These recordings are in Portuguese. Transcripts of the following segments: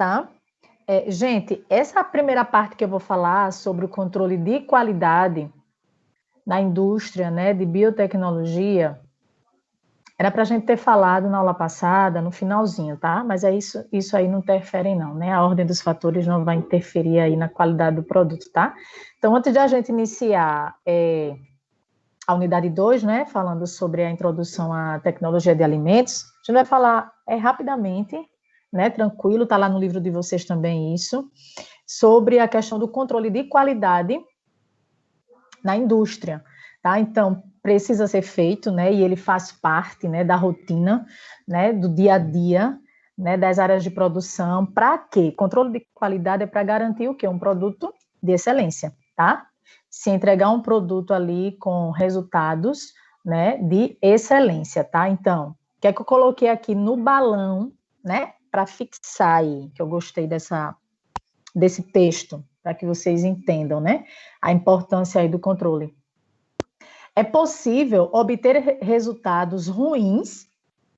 tá? Gente, essa primeira parte que eu vou falar sobre o controle de qualidade na indústria, né, de biotecnologia, era para a gente ter falado na aula passada, no finalzinho, tá? Mas isso aí não interfere não, né? A ordem dos fatores não vai interferir aí na qualidade do produto, tá? Então, antes de a gente iniciar a unidade 2, né, falando sobre a introdução à tecnologia de alimentos, a gente vai falar rapidamente, né, tranquilo, tá lá no livro de vocês também isso, sobre a questão do controle de qualidade na indústria, tá? Então, precisa ser feito, né, e ele faz parte, né, da rotina, né, do dia a dia, né, das áreas de produção. Para quê? Controle de qualidade é para garantir o quê? Um produto de excelência, tá? Se entregar um produto ali com resultados, né, de excelência, tá? Então, o que é que eu coloquei aqui no balão, né, para fixar aí, que eu gostei desse texto, para que vocês entendam, né, a importância aí do controle. É possível obter resultados ruins,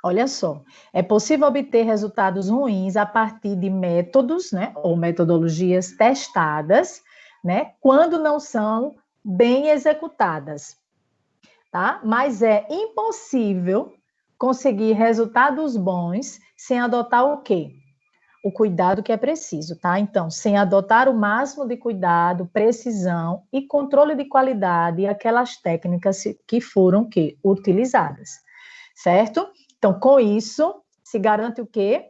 olha só, é possível obter resultados ruins a partir de métodos, né, ou metodologias testadas, né, quando não são bem executadas, tá? Mas é impossível conseguir resultados bons sem adotar o quê? O cuidado que é preciso, tá? Então, sem adotar o máximo de cuidado, precisão e controle de qualidade, aquelas técnicas que foram utilizadas, certo? Então, com isso, se garante o quê?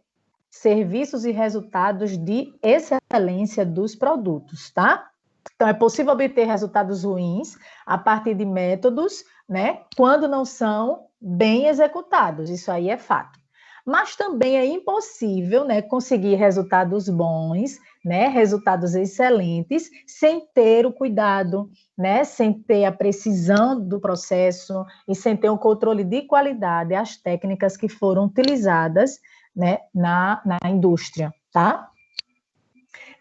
Serviços e resultados de excelência dos produtos, tá? Então, é possível obter resultados ruins a partir de métodos, né? Quando não são bem executados, isso aí é fato. Mas também é impossível, né, conseguir resultados bons, né, resultados excelentes, sem ter o cuidado, né, sem ter a precisão do processo e sem ter um controle de qualidade, as técnicas que foram utilizadas, né, na indústria, tá?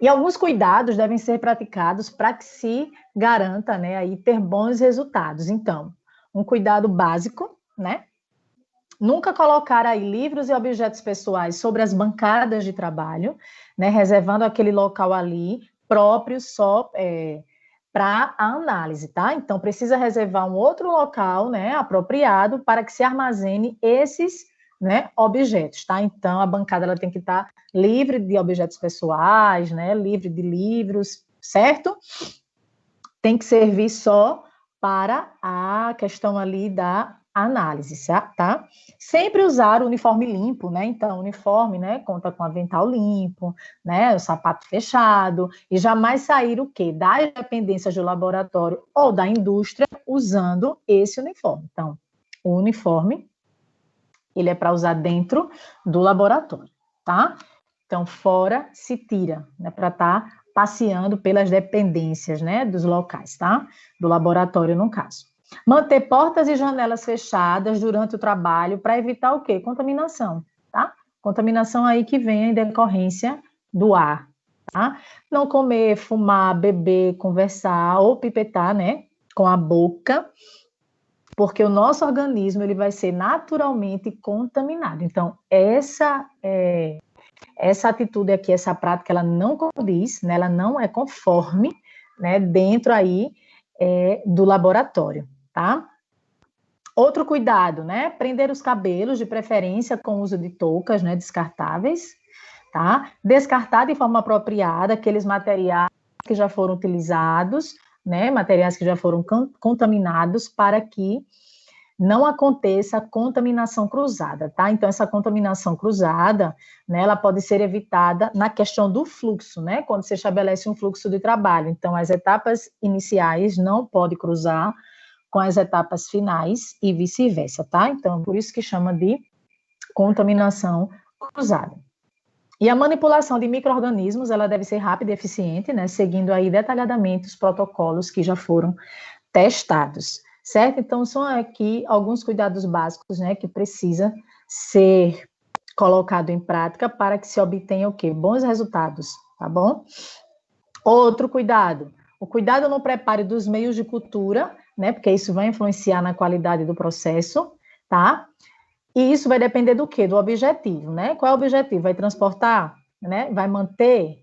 E alguns cuidados devem ser praticados para que se garanta, né, aí ter bons resultados. Então, um cuidado básico, né? Nunca colocar aí livros e objetos pessoais sobre as bancadas de trabalho, né, reservando aquele local ali próprio só para a análise, tá? Então, precisa reservar um outro local, né, apropriado para que se armazene esses, né, objetos, tá? Então, a bancada ela tem que estar livre de objetos pessoais, né, livre de livros, certo? Tem que servir só para a questão ali da análise, tá? Sempre usar o uniforme limpo, né? Então, o uniforme, né, conta com avental limpo, né, o sapato fechado, e jamais sair o quê? Das dependências do laboratório ou da indústria usando esse uniforme. Então, o uniforme, ele é para usar dentro do laboratório, tá? Então, fora se tira, né, para estar passeando pelas dependências, né, dos locais, tá? Do laboratório, no caso. Manter portas e janelas fechadas durante o trabalho para evitar o quê? Contaminação, tá? Contaminação aí que vem em decorrência do ar, tá? Não comer, fumar, beber, conversar ou pipetar, né, com a boca, porque o nosso organismo ele vai ser naturalmente contaminado. Então, essa atitude aqui, essa prática, ela não condiz, né, ela não é conforme, né, dentro aí do laboratório, tá? Outro cuidado, né, prender os cabelos, de preferência com o uso de toucas, né, descartáveis, tá? Descartar de forma apropriada aqueles materiais que já foram utilizados, né, materiais que já foram contaminados, para que não aconteça contaminação cruzada, tá? Então, essa contaminação cruzada, né, ela pode ser evitada na questão do fluxo, né? Quando você estabelece um fluxo de trabalho. Então, as etapas iniciais não podem cruzar com as etapas finais e vice-versa, tá? Então, por isso que chama de contaminação cruzada. E a manipulação de micro-organismos, ela deve ser rápida e eficiente, né? Seguindo aí detalhadamente os protocolos que já foram testados, certo? Então, são aqui alguns cuidados básicos, né, que precisa ser colocado em prática para que se obtenha o quê? Bons resultados, tá bom? Outro cuidado, o cuidado no preparo dos meios de cultura, né, porque isso vai influenciar na qualidade do processo, tá? E isso vai depender do quê? Do objetivo, né? Qual é o objetivo? Vai transportar né? Vai manter,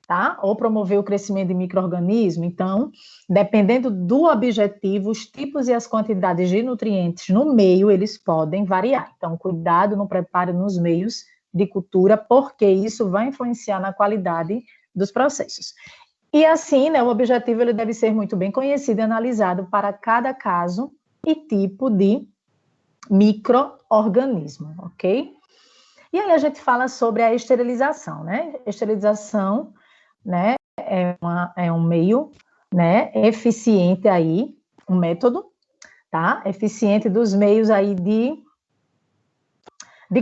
tá? Ou promover o crescimento de micro-organismo. Então, dependendo do objetivo, os tipos e as quantidades de nutrientes no meio, eles podem variar. Então, cuidado no preparo nos meios de cultura, porque isso vai influenciar na qualidade dos processos. E assim, né, o objetivo ele deve ser muito bem conhecido e analisado para cada caso e tipo de micro-organismo, ok? E aí a gente fala sobre a esterilização, né? Esterilização, né, é um meio, né, eficiente aí, um método, tá? Eficiente dos meios aí de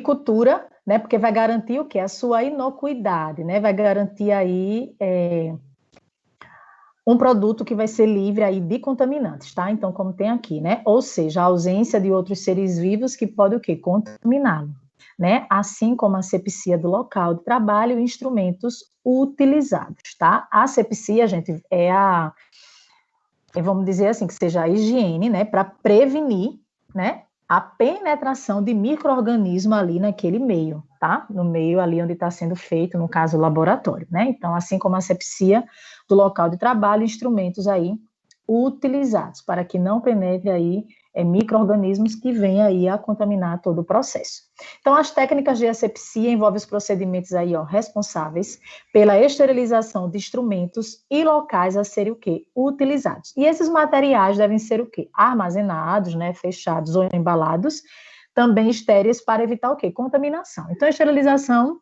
cultura, né? Porque vai garantir o quê? A sua inocuidade, né? Vai garantir aí um produto que vai ser livre aí de contaminantes, tá? Então, como tem aqui, né? Ou seja, a ausência de outros seres vivos que podem o quê? Contaminá-lo, né? Assim como a asepsia do local de trabalho e instrumentos utilizados, tá? A asepsia, gente, vamos dizer assim, que seja a higiene, né? Para prevenir, né? A penetração de micro-organismo ali naquele meio, tá? No meio ali onde está sendo feito, no caso, o laboratório, né? Então, assim como a asepsia do local de trabalho, instrumentos aí utilizados para que não penetre aí micro-organismos que venham aí a contaminar todo o processo. Então, as técnicas de asepsia envolvem os procedimentos aí, ó, responsáveis pela esterilização de instrumentos e locais a serem o quê? Utilizados. E esses materiais devem ser o quê? Armazenados, né, fechados ou embalados, também estéreis para evitar o quê? Contaminação. Então, a esterilização,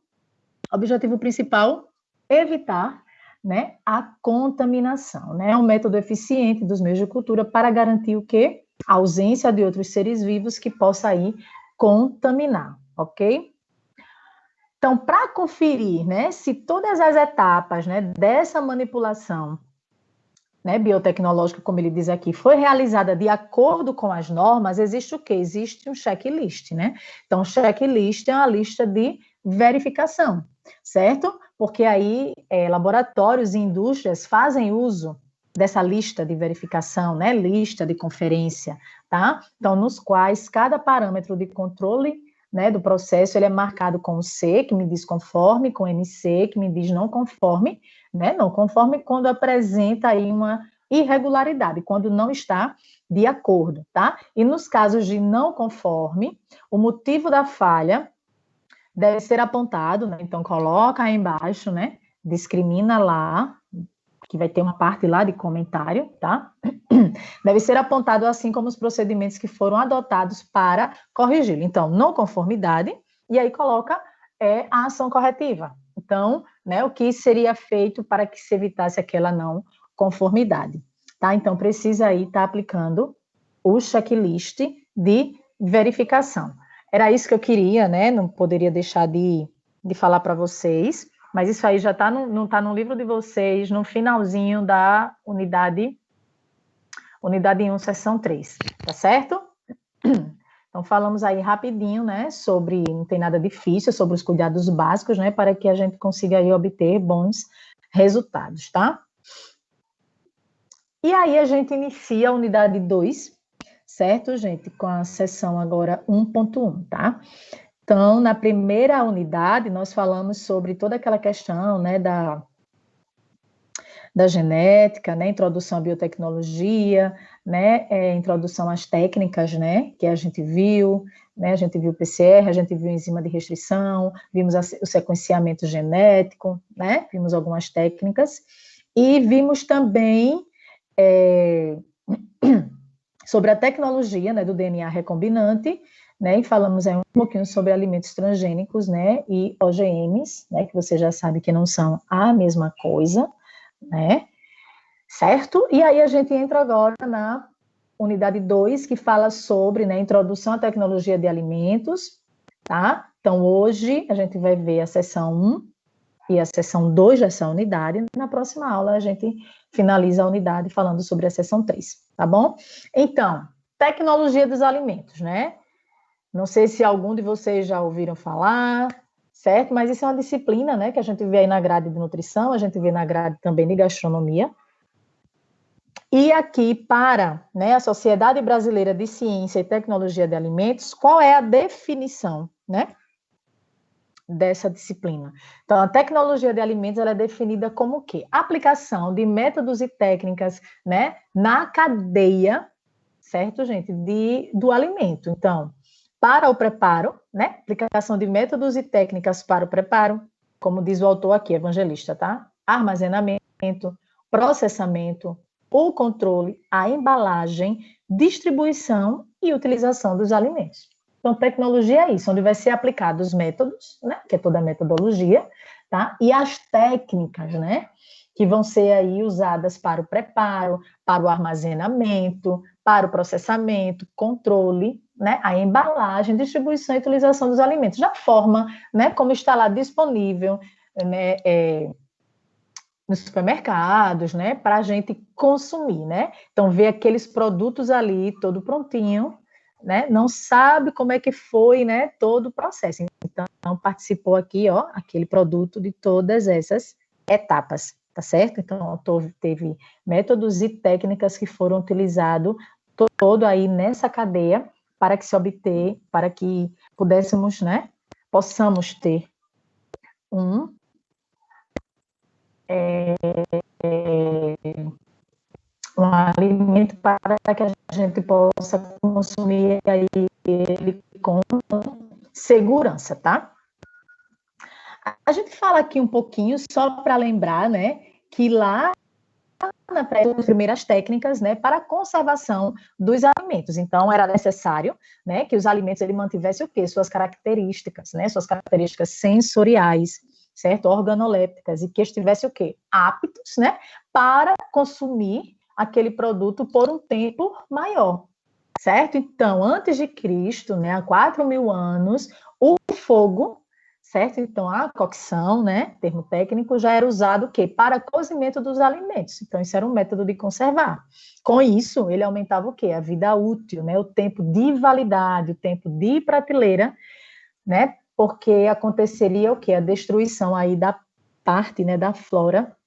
objetivo principal, evitar, né, a contaminação, né? É um método eficiente dos meios de cultura para garantir o quê? A ausência de outros seres vivos que possa aí contaminar, ok? Então, para conferir, né, se todas as etapas, né, dessa manipulação, né, biotecnológica, como ele diz aqui, foi realizada de acordo com as normas, existe o quê? Existe um checklist, né? Então, o checklist é uma lista de verificação, certo? Porque aí laboratórios e indústrias fazem uso dessa lista de verificação, né? Lista de conferência, tá? Então, nos quais cada parâmetro de controle, né, do processo, ele é marcado com o C, que me diz conforme, com MC, que me diz não conforme, né? Não conforme quando apresenta aí uma irregularidade, quando não está de acordo, tá? E nos casos de não conforme, o motivo da falha deve ser apontado, né? Então coloca aí embaixo, né? Discrimina lá, que vai ter uma parte lá de comentário, tá? Deve ser apontado assim como os procedimentos que foram adotados para corrigi-lo. Então, não conformidade, e aí coloca a ação corretiva. Então, né, o que seria feito para que se evitasse aquela não conformidade, tá? Então, precisa aí estar aplicando o checklist de verificação. Era isso que eu queria, né? Não poderia deixar de falar para vocês, mas isso aí já está não está no livro de vocês, no finalzinho da unidade 1, seção 3, tá certo? Então, falamos aí rapidinho, né, sobre, não tem nada difícil, sobre os cuidados básicos, né, para que a gente consiga aí obter bons resultados, tá? E aí a gente inicia a unidade 2, certo, gente? Com a seção agora 1.1, tá? Então, na primeira unidade, nós falamos sobre toda aquela questão, né, da genética, né, introdução à biotecnologia, né, introdução às técnicas, né, que a gente viu, né, a gente viu o PCR, a gente viu enzima de restrição, vimos o sequenciamento genético, né, vimos algumas técnicas, e vimos também sobre a tecnologia, né, do DNA recombinante, né, e falamos aí um pouquinho sobre alimentos transgênicos, né, e OGMs, né, que você já sabe que não são a mesma coisa, né, certo? E aí a gente entra agora na unidade 2, que fala sobre, né, introdução à tecnologia de alimentos, tá? Então, hoje a gente vai ver a seção 1 e a seção 2 dessa unidade. Na próxima aula a gente finaliza a unidade falando sobre a seção 3, tá bom? Então, tecnologia dos alimentos, né? Não sei se algum de vocês já ouviram falar, certo? Mas isso é uma disciplina, né, que a gente vê aí na grade de nutrição, a gente vê na grade também de gastronomia. E aqui, para, né, a Sociedade Brasileira de Ciência e Tecnologia de Alimentos, qual é a definição, né, dessa disciplina. Então, a tecnologia de alimentos ela é definida como o quê? Aplicação de métodos e técnicas, né, na cadeia, certo, gente, do alimento. Então, para o preparo, né, aplicação de métodos e técnicas para o preparo, como diz o autor aqui, evangelista, tá? Armazenamento, processamento, o controle, a embalagem, distribuição e utilização dos alimentos. Então, tecnologia é isso, onde vai ser aplicados os métodos, né, que é toda a metodologia, tá? E as técnicas, né, que vão ser aí usadas para o preparo, para o armazenamento, para o processamento, controle, né, a embalagem, distribuição e utilização dos alimentos, da forma, né, como está lá disponível, né, nos supermercados, né, para a gente consumir, né? Então, ver aqueles produtos ali, todo prontinho, né? Não sabe como é que foi, né, todo o processo. Então, participou aqui, ó, aquele produto de todas essas etapas, tá certo? Então, o autor teve métodos e técnicas que foram utilizados todo aí nessa cadeia para que se obter, para que pudéssemos, né, possamos ter um um alimento para que a gente possa consumir aí ele com segurança, tá? A gente fala aqui um pouquinho, só para lembrar, né, que lá nas primeiras técnicas, né, para a conservação dos alimentos. Então, era necessário, né, que os alimentos ele mantivessem o quê? Suas características, né, suas características sensoriais, certo? Organolépticas, e que estivesse o quê? Aptos, né, para consumir aquele produto por um tempo maior, certo? Então, antes de Cristo, né, há 4.000 anos, o fogo, certo? Então, a cocção, né, termo técnico, já era usado o quê? Para cozimento dos alimentos. Então, isso era um método de conservar. Com isso, ele aumentava o quê? A vida útil, né, o tempo de validade, o tempo de prateleira, né, porque aconteceria o quê? A destruição aí da parte, né, da flora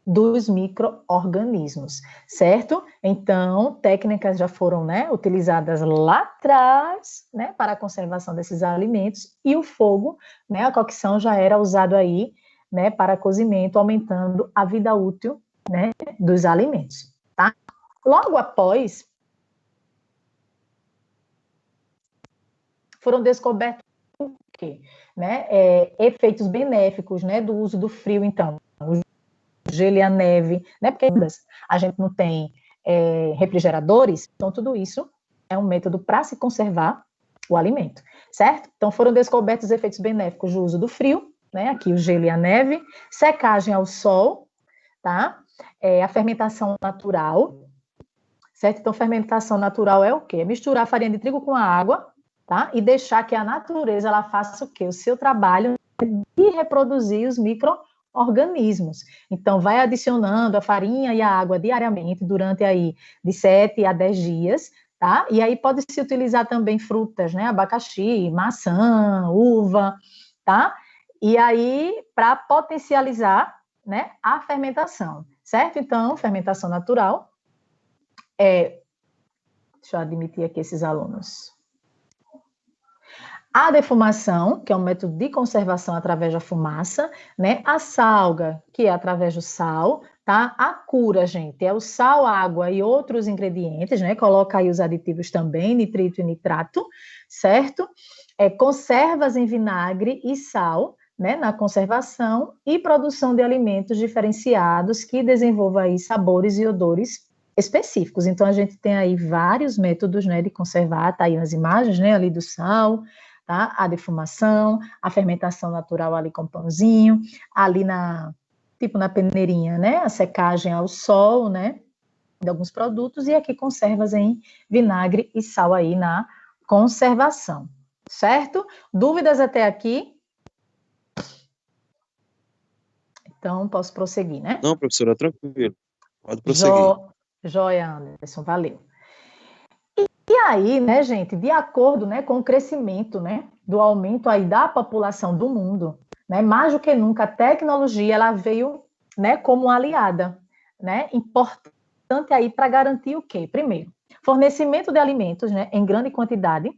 dos micro-organismos, certo? Então, técnicas já foram, né, utilizadas lá atrás, né, para a conservação desses alimentos, e o fogo, né, a cocção já era usado aí, né, para cozimento, aumentando a vida útil, né, dos alimentos, tá? Logo após, foram descobertos o quê? Né, efeitos benéficos, né, do uso do frio, então, gelo e a neve, né? Porque a gente não tem refrigeradores, então tudo isso é um método para se conservar o alimento, certo? Então foram descobertos os efeitos benéficos do uso do frio, né? Aqui o gelo e a neve, secagem ao sol, tá? A fermentação natural, certo? Então fermentação natural é o quê? Misturar a farinha de trigo com a água, tá? E deixar que a natureza ela faça o quê? O seu trabalho de reproduzir os micro-organismos. Então, vai adicionando a farinha e a água diariamente durante aí de 7 a 10 dias, tá? E aí pode-se utilizar também frutas, né? Abacaxi, maçã, uva, tá? E aí, para potencializar, né, a fermentação, certo? Então, fermentação natural deixa eu admitir aqui esses alunos. A defumação, que é um método de conservação através da fumaça, né? A salga, que é através do sal, tá? A cura, gente, é o sal, água e outros ingredientes, né? Coloca aí os aditivos também, nitrito e nitrato, certo? Conservas em vinagre e sal, né? Na conservação e produção de alimentos diferenciados que desenvolvam aí sabores e odores específicos. Então, a gente tem aí vários métodos, né, de conservar, tá aí nas imagens, né, ali do sal, tá? A defumação, a fermentação natural ali com pãozinho, ali tipo na peneirinha, né? A secagem ao sol, né? De alguns produtos, e aqui conservas em vinagre e sal aí na conservação, certo? Dúvidas até aqui? Então, posso prosseguir, né? Não, professora, tranquilo. Pode prosseguir. Joia, Anderson, valeu. E aí, né, gente, de acordo, né, com o crescimento, né, do aumento aí da população do mundo, né, mais do que nunca a tecnologia ela veio, né, como aliada, né, importante aí para garantir o quê? Primeiro, fornecimento de alimentos, né, em grande quantidade,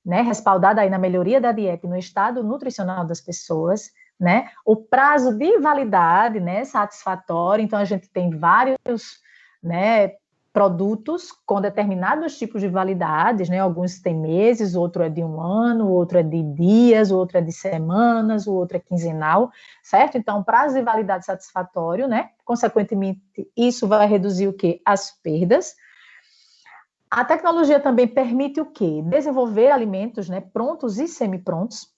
né, respaldada aí na melhoria da dieta e no estado nutricional das pessoas, né, o prazo de validade, né, satisfatório, então a gente tem vários, né, produtos com determinados tipos de validades, né, alguns têm meses, outro é de 1 ano, outro é de dias, outro é de semanas, o outro é quinzenal, certo? Então, prazo de validade satisfatório, né, consequentemente, isso vai reduzir o quê? As perdas. A tecnologia também permite o quê? Desenvolver alimentos, né, prontos e semi-prontos,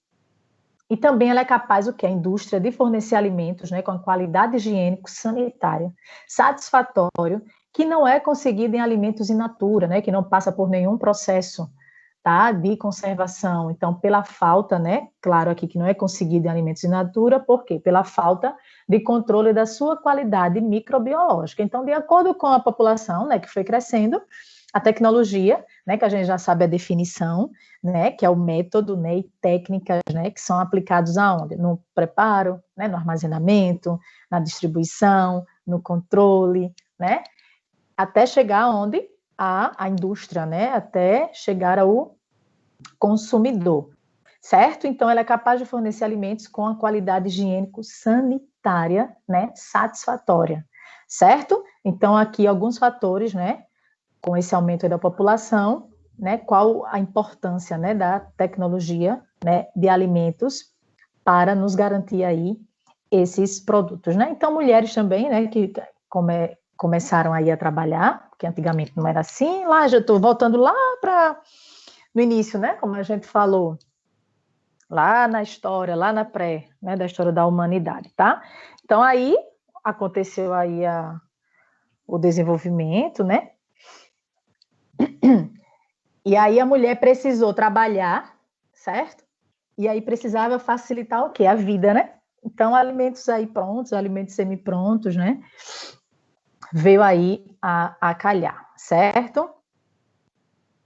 e também ela é capaz, o que? A indústria de fornecer alimentos, né, com a qualidade higiênico-sanitária, satisfatório, que não é conseguido em alimentos in natura, né, que não passa por nenhum processo, tá, de conservação. Então, pela falta, né, claro aqui que não é conseguido em alimentos in natura, por quê? Pela falta de controle da sua qualidade microbiológica. Então, de acordo com a população, né, que foi crescendo, a tecnologia, né, que a gente já sabe a definição, né, que é o método, né, e técnicas, né, que são aplicados aonde? No preparo, né, no armazenamento, na distribuição, no controle, né, até chegar onde? A indústria, né, até chegar ao consumidor, certo? Então, ela é capaz de fornecer alimentos com a qualidade higiênico-sanitária, né, satisfatória, certo? Então, aqui alguns fatores, né, com esse aumento da população, né, qual a importância, né, da tecnologia, né, de alimentos para nos garantir aí esses produtos, né? Então, mulheres também, né, que começaram aí a trabalhar, porque antigamente não era assim, lá já estou voltando lá para no início, né, como a gente falou, lá na história, lá na né, da história da humanidade, tá? Então, aí aconteceu aí o desenvolvimento, né? E aí a mulher precisou trabalhar, certo? E aí precisava facilitar o quê? A vida, né? Então, alimentos aí prontos, alimentos semi-prontos, né? Veio aí a calhar, certo?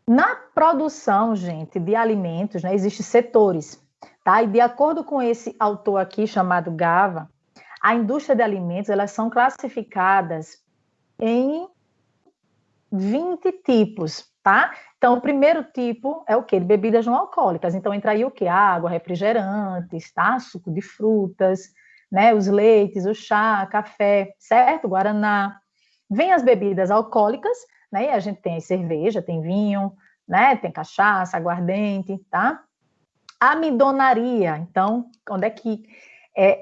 Na produção, gente, de alimentos, né, existem setores, tá? E de acordo com esse autor aqui, chamado Gava, a indústria de alimentos, elas são classificadas em 20 tipos, tá? Então, o primeiro tipo é o quê? De bebidas não alcoólicas. Então, entra aí o quê? Água, refrigerantes, tá? Suco de frutas, né? Os leites, o chá, café, certo? Guaraná. Vem as bebidas alcoólicas, né? E a gente tem cerveja, tem vinho, né? Tem cachaça, aguardente, tá? Amidonaria. Então, onde é que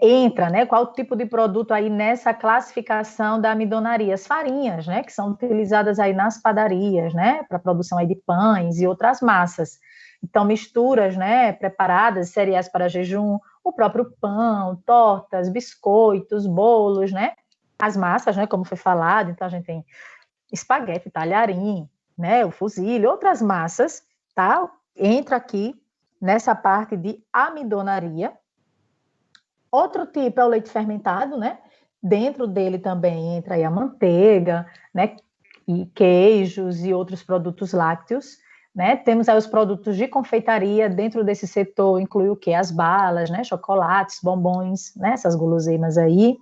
entra, né? Qual o tipo de produto aí nessa classificação da amidonaria? As farinhas, né? Que são utilizadas aí nas padarias, né? Para produção aí de pães e outras massas. Então, misturas, né? Preparadas, cereais para jejum, o próprio pão, tortas, biscoitos, bolos, né? As massas, né? Como foi falado, então a gente tem espaguete, talharim, né? O fusilho, outras massas, tá? Entra aqui nessa parte de amidonaria. Outro tipo é o leite fermentado, né? Dentro dele também entra aí a manteiga, né? E queijos e outros produtos lácteos, né? Temos aí os produtos de confeitaria, dentro desse setor inclui o quê? As balas, né? Chocolates, bombons, né? Essas guloseimas aí.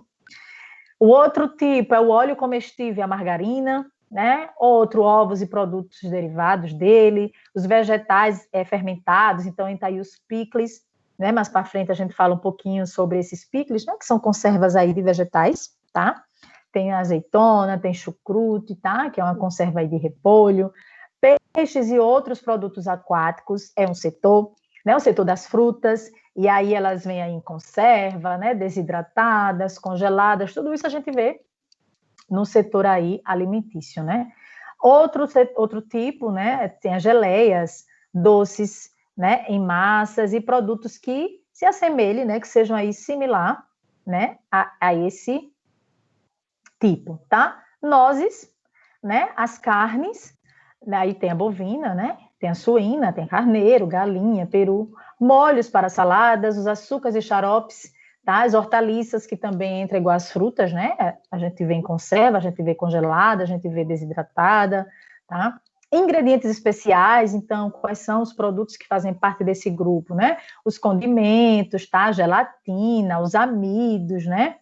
O outro tipo é o óleo comestível, a margarina, né? Outro, ovos e produtos derivados dele, os vegetais fermentados, então entra aí os picles, né? Mais para frente a gente fala um pouquinho sobre esses picles, né? Que são conservas aí de vegetais, tá? Tem azeitona, tem chucrute, tá? Que é uma conserva aí de repolho, peixes e outros produtos aquáticos é um setor, né? O setor das frutas, e aí elas vêm aí em conserva, né? Desidratadas, congeladas, tudo isso a gente vê no setor aí alimentício, né? Outro tipo, né? Tem as geleias, doces, né? Em massas e produtos que se assemelhem, né? Que sejam aí similar, né? A esse tipo, tá? Nozes, né? As carnes, aí tem a bovina, né? Tem a suína, tem carneiro, galinha, peru, molhos para saladas, os açúcares e xaropes, tá? As hortaliças, que também entra igual as frutas, né? A gente vê em conserva, a gente vê congelada, a gente vê desidratada, tá? Ingredientes especiais, então, quais são os produtos que fazem parte desse grupo, né? Os condimentos, tá? A gelatina, os amidos, né?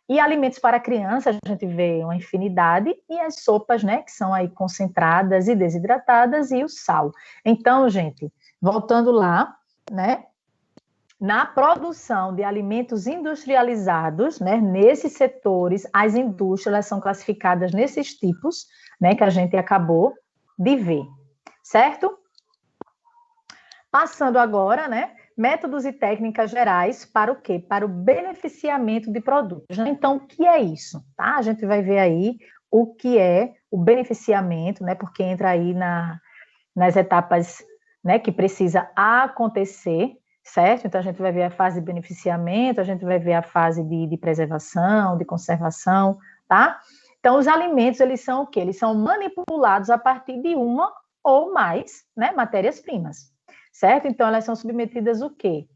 E alimentos para criança, a gente vê uma infinidade, e as sopas, né, que são aí concentradas e desidratadas, e o sal. Então, gente, voltando lá, né? Na produção de alimentos industrializados, né, nesses setores, as indústrias elas são classificadas nesses tipos, né, que a gente acabou de ver, certo? Passando agora, né, métodos e técnicas gerais para o quê? Para o beneficiamento de produtos. Né? Então, o que é isso? Tá? A gente vai ver aí o que é o beneficiamento, né, porque entra aí nas etapas, né, que precisa acontecer, certo? Então, a gente vai ver a fase de beneficiamento, a gente vai ver a fase de preservação, de conservação, tá? Então, os alimentos, eles são o quê? Eles são manipulados a partir de uma ou mais, né, matérias-primas, certo? Então, elas são submetidas o quê?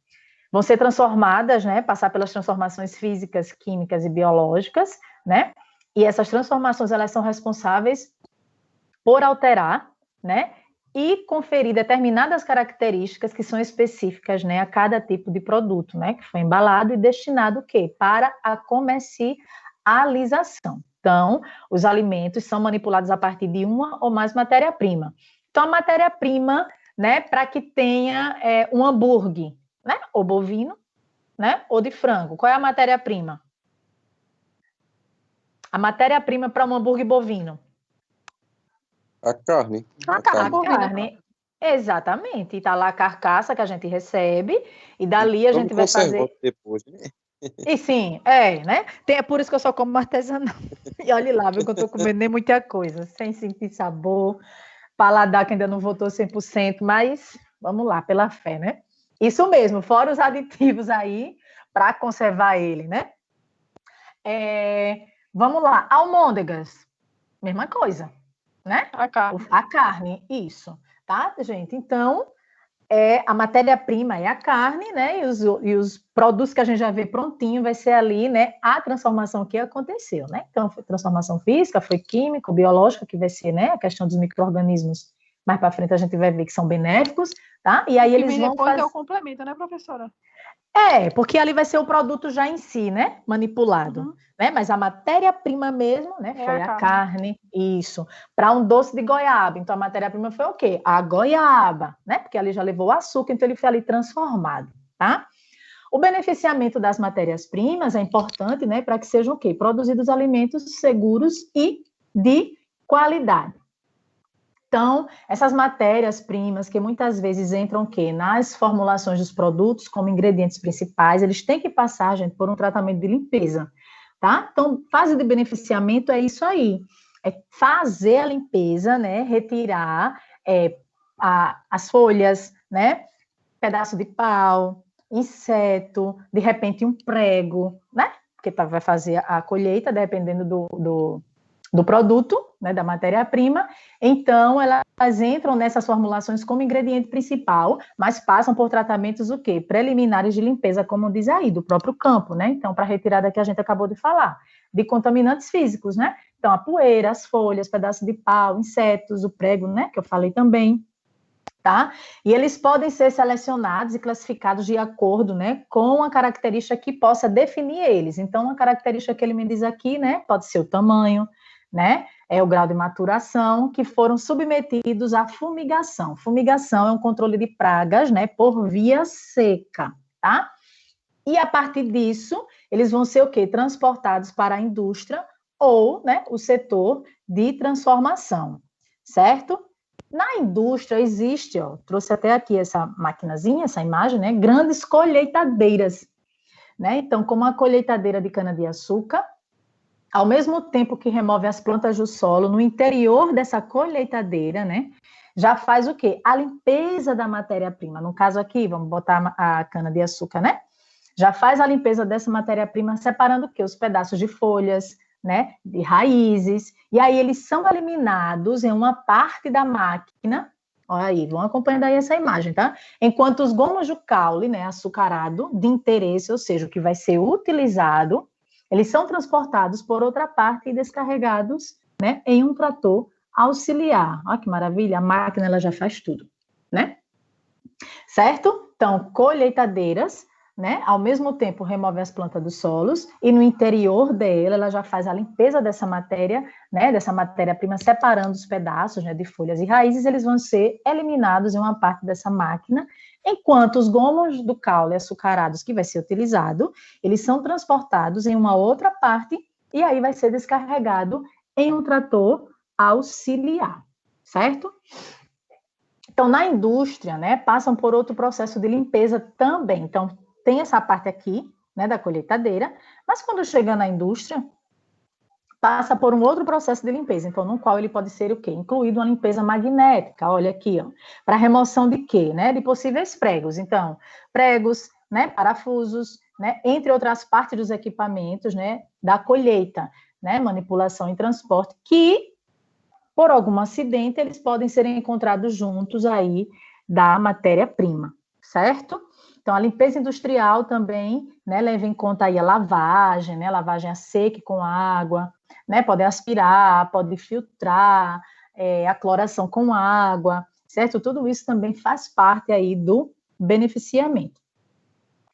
Vão ser transformadas, né, passar pelas transformações físicas, químicas e biológicas, né? E essas transformações, elas são responsáveis por alterar, né, e conferir determinadas características que são específicas, né, a cada tipo de produto, né, que foi embalado e destinado o quê? Para a comercialização. Então, os alimentos são manipulados a partir de uma ou mais matéria-prima. Então, a matéria-prima, né, para que tenha um hambúrguer, né, ou bovino, né, ou de frango. Qual é a matéria-prima? A matéria-prima para um hambúrguer bovino. A carne. A carne. Exatamente. Está lá a carcaça que a gente recebe, e dali a gente vai fazer. Depois, né? E sim, né? É por isso que eu só como artesanal. E olha lá, viu, que eu estou comendo nem muita coisa, sem sentir sabor, paladar que ainda não voltou 100%, mas vamos lá, pela fé, né? Isso mesmo, fora os aditivos aí, para conservar ele, né? Vamos lá, almôndegas, mesma coisa, né? A carne, isso, tá, gente? Então, a matéria-prima é a carne, né? E os produtos que a gente já vê prontinho vai ser ali, né? A transformação que aconteceu, né? Então, foi transformação física, foi química, biológica, que vai ser, né? A questão dos micro-organismos. Mais para frente a gente vai ver que são benéficos, tá? E aí eles vão depois fazer... é o complemento, né, professora? Porque ali vai ser o produto já em si, né? Manipulado. Né? Mas a matéria-prima mesmo, né? Foi a carne. Isso. Para um doce de goiaba. Então, a matéria-prima foi o quê? A goiaba, né? Porque ali já levou o açúcar, então ele foi ali transformado, tá? O beneficiamento das matérias-primas é importante, né? Para que sejam o quê? Produzidos alimentos seguros e de qualidade. Então, essas matérias-primas que muitas vezes entram o quê? Nas formulações dos produtos como ingredientes principais, eles têm que passar, gente, por um tratamento de limpeza, tá? Então, fase de beneficiamento é isso aí, é fazer a limpeza, né? Retirar as folhas, né? Pedaço de pau, inseto, de repente um prego, né? Porque vai fazer a colheita, dependendo do produto, né, da matéria-prima, então elas entram nessas formulações como ingrediente principal, mas passam por tratamentos o quê? Preliminares de limpeza, como diz aí, do próprio campo, né? Então, para a retirada que a gente acabou de falar, de contaminantes físicos, né? Então, a poeira, as folhas, pedaços de pau, insetos, o prego, né, que eu falei também, tá? E eles podem ser selecionados e classificados de acordo, né, com a característica que possa definir eles. Então, uma característica que ele me diz aqui, né, pode ser o tamanho, né? O grau de maturação, que foram submetidos à fumigação. Fumigação é um controle de pragas, né, por via seca, tá? E a partir disso, eles vão ser o quê? Transportados para a indústria ou, né, o setor de transformação, certo? Na indústria existe, trouxe até aqui essa maquinazinha, essa imagem, né, grandes colheitadeiras, né? Então, como a colheitadeira de cana-de-açúcar, ao mesmo tempo que remove as plantas do solo, no interior dessa colheitadeira, né, já faz o quê? A limpeza da matéria-prima. No caso aqui, vamos botar a cana-de-açúcar, né? Já faz a limpeza dessa matéria-prima, separando o quê? Os pedaços de folhas, né, de raízes, e aí eles são eliminados em uma parte da máquina. Olha aí, vão acompanhando aí essa imagem, tá? Enquanto os gomos do caule, né, açucarado, de interesse, ou seja, o que vai ser utilizado, eles são transportados por outra parte e descarregados, né, em um trator auxiliar. Olha que maravilha, a máquina ela já faz tudo, né? Certo? Então, colheitadeiras, né? Ao mesmo tempo, remove as plantas dos solos e no interior dela, ela já faz a limpeza dessa matéria, né? Dessa matéria-prima, separando os pedaços, né? De folhas e raízes, eles vão ser eliminados em uma parte dessa máquina, enquanto os gomos do caule açucarados que vai ser utilizado, eles são transportados em uma outra parte e aí vai ser descarregado em um trator auxiliar, certo? Então, na indústria, né, passam por outro processo de limpeza também. Então, tem essa parte aqui, né, da colheitadeira, mas quando chega na indústria, passa por um outro processo de limpeza, então, no qual ele pode ser o quê? Incluído uma limpeza magnética, olha aqui, ó, para remoção de quê? Né, de possíveis pregos. Então, pregos, né, parafusos, né, entre outras partes dos equipamentos, né, da colheita, né, manipulação e transporte, que por algum acidente, eles podem ser encontrados juntos aí da matéria-prima, certo? Então, a limpeza industrial também, né, leva em conta aí a lavagem, né, lavagem a seco com água, né, pode aspirar, pode filtrar, a cloração com água, certo? Tudo isso também faz parte aí do beneficiamento.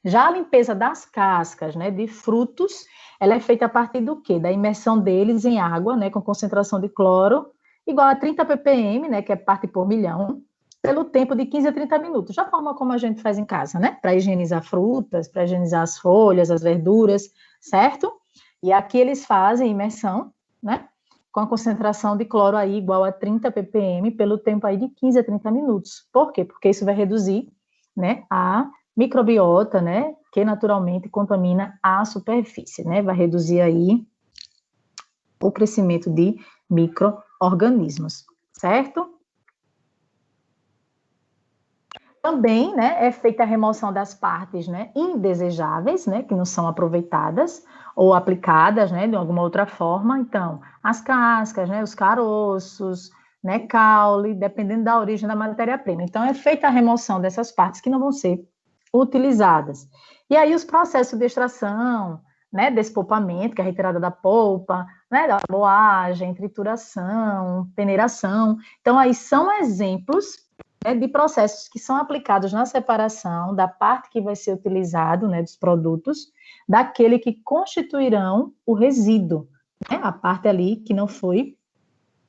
Já a limpeza das cascas, né, de frutos, ela é feita a partir do quê? Da imersão deles em água, né, com concentração de cloro, igual a 30 ppm, né, que é parte por milhão, pelo tempo de 15 a 30 minutos, da forma como a gente faz em casa, né, para higienizar frutas, para higienizar as folhas, as verduras, certo? E aqui eles fazem imersão, né, com a concentração de cloro aí igual a 30 ppm, pelo tempo aí de 15 a 30 minutos. Por quê? Porque isso vai reduzir, né, a microbiota, né, que naturalmente contamina a superfície, né, vai reduzir aí o crescimento de micro-organismos, certo? Também, né, é feita a remoção das partes, né, indesejáveis, né, que não são aproveitadas ou aplicadas, né, de alguma outra forma. Então, as cascas, né, os caroços, né, caule, dependendo da origem da matéria-prima. Então, é feita a remoção dessas partes que não vão ser utilizadas. E aí, os processos de extração, né, despolpamento, que é a retirada da polpa, né, da moagem, trituração, peneiração. Então, aí são exemplos, né, de processos que são aplicados na separação da parte que vai ser utilizado, né, dos produtos, daquele que constituirão o resíduo, né, a parte ali que não foi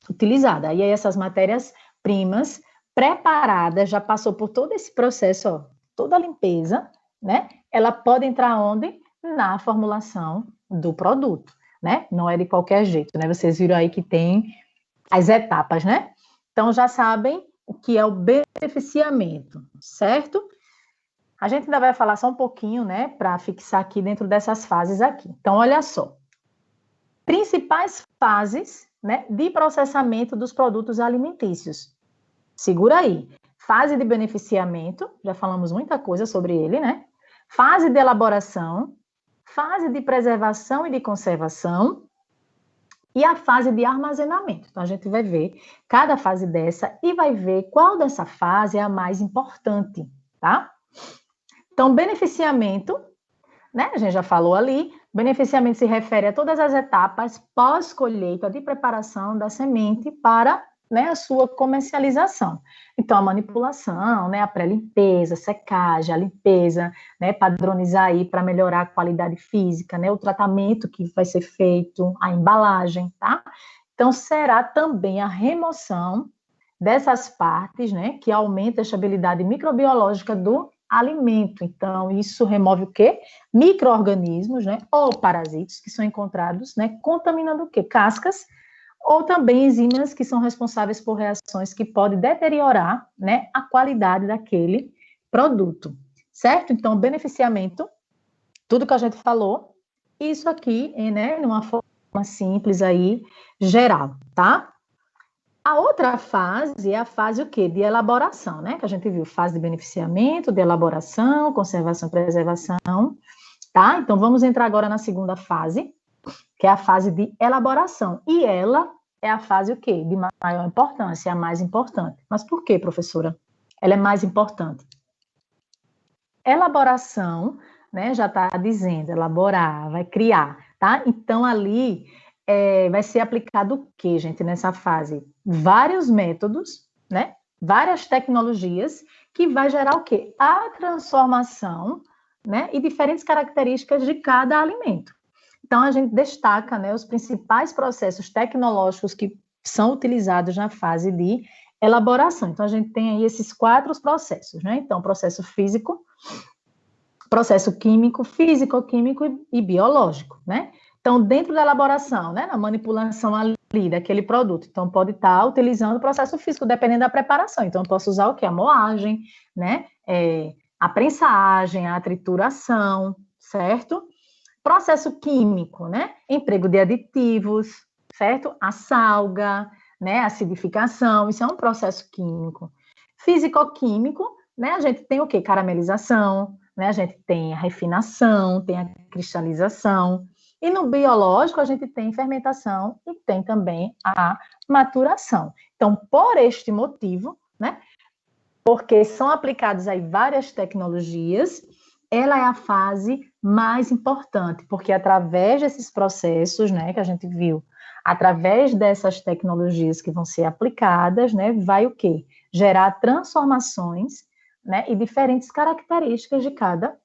utilizada. E aí essas matérias-primas preparadas, já passou por todo esse processo, ó, toda a limpeza, né, ela pode entrar onde? Na formulação do produto, né? Não é de qualquer jeito, né? Vocês viram aí que tem as etapas, né? Então, já sabem o que é o beneficiamento, certo? A gente ainda vai falar só um pouquinho, né, para fixar aqui dentro dessas fases aqui. Então, olha só. Principais fases, né, de processamento dos produtos alimentícios. Segura aí. Fase de beneficiamento, já falamos muita coisa sobre ele, né? Fase de elaboração, fase de preservação e de conservação, e a fase de armazenamento. Então, a gente vai ver cada fase dessa e vai ver qual dessa fase é a mais importante, tá? Então, beneficiamento, né? A gente já falou ali, beneficiamento se refere a todas as etapas pós-colheita de preparação da semente para, né, a sua comercialização. Então, a manipulação, né, a pré-limpeza, secagem, a limpeza, né, padronizar aí para melhorar a qualidade física, né, o tratamento que vai ser feito, a embalagem, tá? Então, será também a remoção dessas partes, né, que aumenta a estabilidade microbiológica do alimento. Então, isso remove o quê? Micro-organismos, né, ou parasitos que são encontrados, né, contaminando o quê? Cascas, ou também enzimas que são responsáveis por reações que podem deteriorar, né, a qualidade daquele produto, certo? Então, beneficiamento, tudo que a gente falou, isso aqui, né, numa forma simples aí, geral, tá? A outra fase é a fase o quê? De elaboração, né? Que a gente viu, fase de beneficiamento, de elaboração, conservação e preservação, tá? Então, vamos entrar agora na segunda fase, que é a fase de elaboração. E ela é a fase o quê? De maior importância, é a mais importante. Mas por quê, professora? Ela é mais importante. Elaboração, né, já está dizendo, elaborar, vai criar, tá? Então, ali vai ser aplicado o quê, gente, nessa fase? Vários métodos, né? Várias tecnologias que vai gerar o quê? A transformação, né, e diferentes características de cada alimento. Então, a gente destaca, né, os principais processos tecnológicos que são utilizados na fase de elaboração. Então, a gente tem aí esses 4 processos, né? Então, processo físico, processo químico, físico-químico e biológico, né? Então, dentro da elaboração, né, na manipulação ali daquele produto, então pode estar utilizando o processo físico, dependendo da preparação. Então, eu posso usar o quê? A moagem, né? A prensagem, a trituração, certo? Processo químico, né? Emprego de aditivos, certo? A salga, né? Acidificação, isso é um processo químico. Físico-químico, né? A gente tem o quê? Caramelização, né? A gente tem a refinação, tem a cristalização. E no biológico, a gente tem fermentação e tem também a maturação. Então, por este motivo, né? Porque são aplicadas aí várias tecnologias, ela é a fase mais importante, porque através desses processos, né, que a gente viu, através dessas tecnologias que vão ser aplicadas, né, vai o quê? Gerar transformações, né, e diferentes características de cada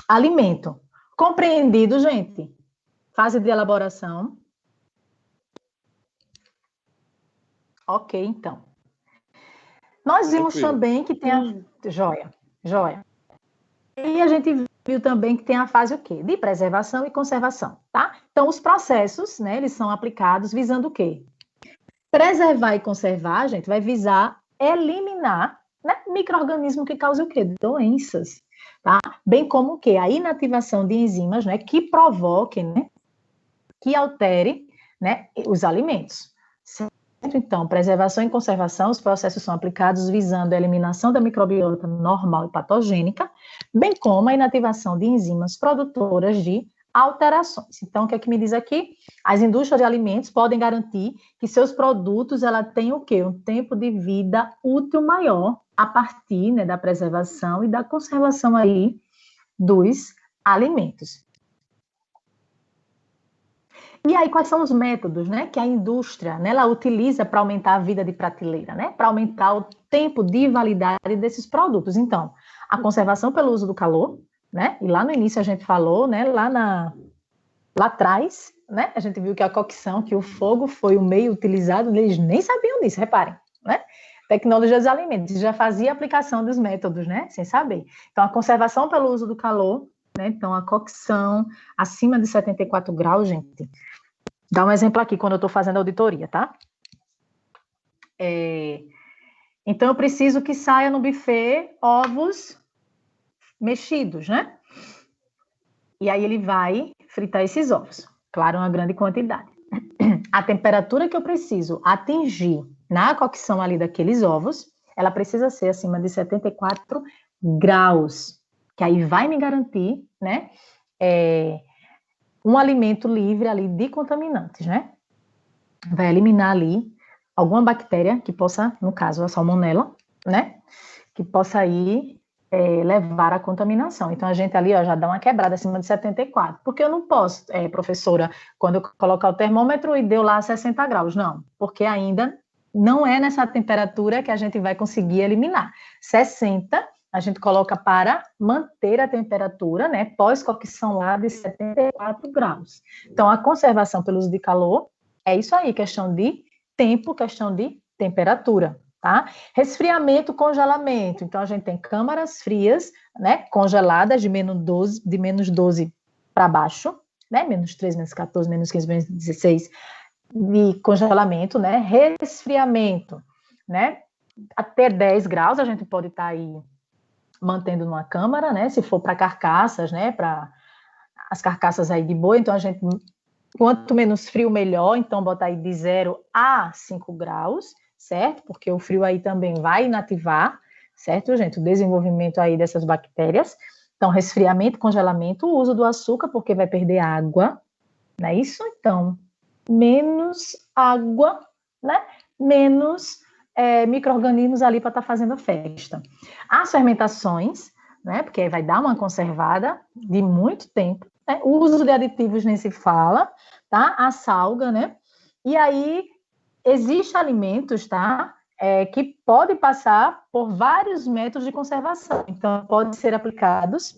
alimento. Compreendido, gente? Fase de elaboração. Ok, então. Nós vimos também que tem a... Joia. E a gente viu também que tem a fase o quê? De preservação e conservação, tá? Então, os processos, né, eles são aplicados visando o quê? Preservar e conservar, gente, vai visar eliminar, né, micro-organismo que causam o quê? Doenças, tá? Bem como o quê? A inativação de enzimas, né, que provoquem, né, que altere, né, os alimentos. Certo? Então, preservação e conservação, os processos são aplicados visando a eliminação da microbiota normal e patogênica, bem como a inativação de enzimas produtoras de alterações. Então, o que é que me diz aqui? As indústrias de alimentos podem garantir que seus produtos ela tenham o quê? Um tempo de vida útil maior a partir, né, da preservação e da conservação aí dos alimentos. E aí, quais são os métodos, né, que a indústria, né, ela utiliza para aumentar a vida de prateleira, né, para aumentar o tempo de validade desses produtos? Então, a conservação pelo uso do calor, né, e lá no início a gente falou, né, lá atrás, né, a gente viu que a cocção, que o fogo foi o meio utilizado, eles nem sabiam disso, reparem, né? Tecnologia dos alimentos, já fazia aplicação dos métodos, né, sem saber. Então, a conservação pelo uso do calor, né, então a cocção acima de 74 graus, gente. Dá um exemplo aqui, quando eu estou fazendo auditoria, tá? Então, eu preciso que saia no buffet ovos mexidos, né? E aí ele vai fritar esses ovos. Claro, uma grande quantidade. A temperatura que eu preciso atingir na cocção ali daqueles ovos, ela precisa ser acima de 74 graus, que aí vai me garantir, né, um alimento livre ali de contaminantes, né? Vai eliminar ali alguma bactéria que possa, no caso, a salmonela, né? Que possa aí levar à contaminação. Então, a gente ali, ó, já dá uma quebrada acima de 74. Porque eu não posso, professora, quando eu colocar o termômetro e deu lá 60 graus. Não, porque ainda não é nessa temperatura que a gente vai conseguir eliminar. 60 a gente coloca para manter a temperatura, né, pós-cocção lá de 74 graus. Então, a conservação pelo uso de calor é isso aí, questão de tempo, questão de temperatura, tá? Resfriamento, congelamento. Então, a gente tem câmaras frias, né, congeladas de menos 12 para baixo, né, menos 13, menos 14, menos 15, menos 16, de congelamento, né, resfriamento, né, até 10 graus a gente pode estar aí mantendo numa câmara, né, se for para carcaças, né, para as carcaças aí de boi, então a gente, quanto menos frio, melhor, então botar aí de 0 a 5 graus, certo? Porque o frio aí também vai inativar, certo, gente? O desenvolvimento aí dessas bactérias. Então, resfriamento, congelamento, o uso do açúcar, porque vai perder água, não é isso? Então, menos água, né? Menos micro-organismos ali para estar fazendo a festa. As fermentações, né? Porque aí vai dar uma conservada de muito tempo, né? O uso de aditivos nem se fala, tá? A salga, né? E aí, existem alimentos, tá? Que podem passar por vários métodos de conservação. Então, podem ser aplicados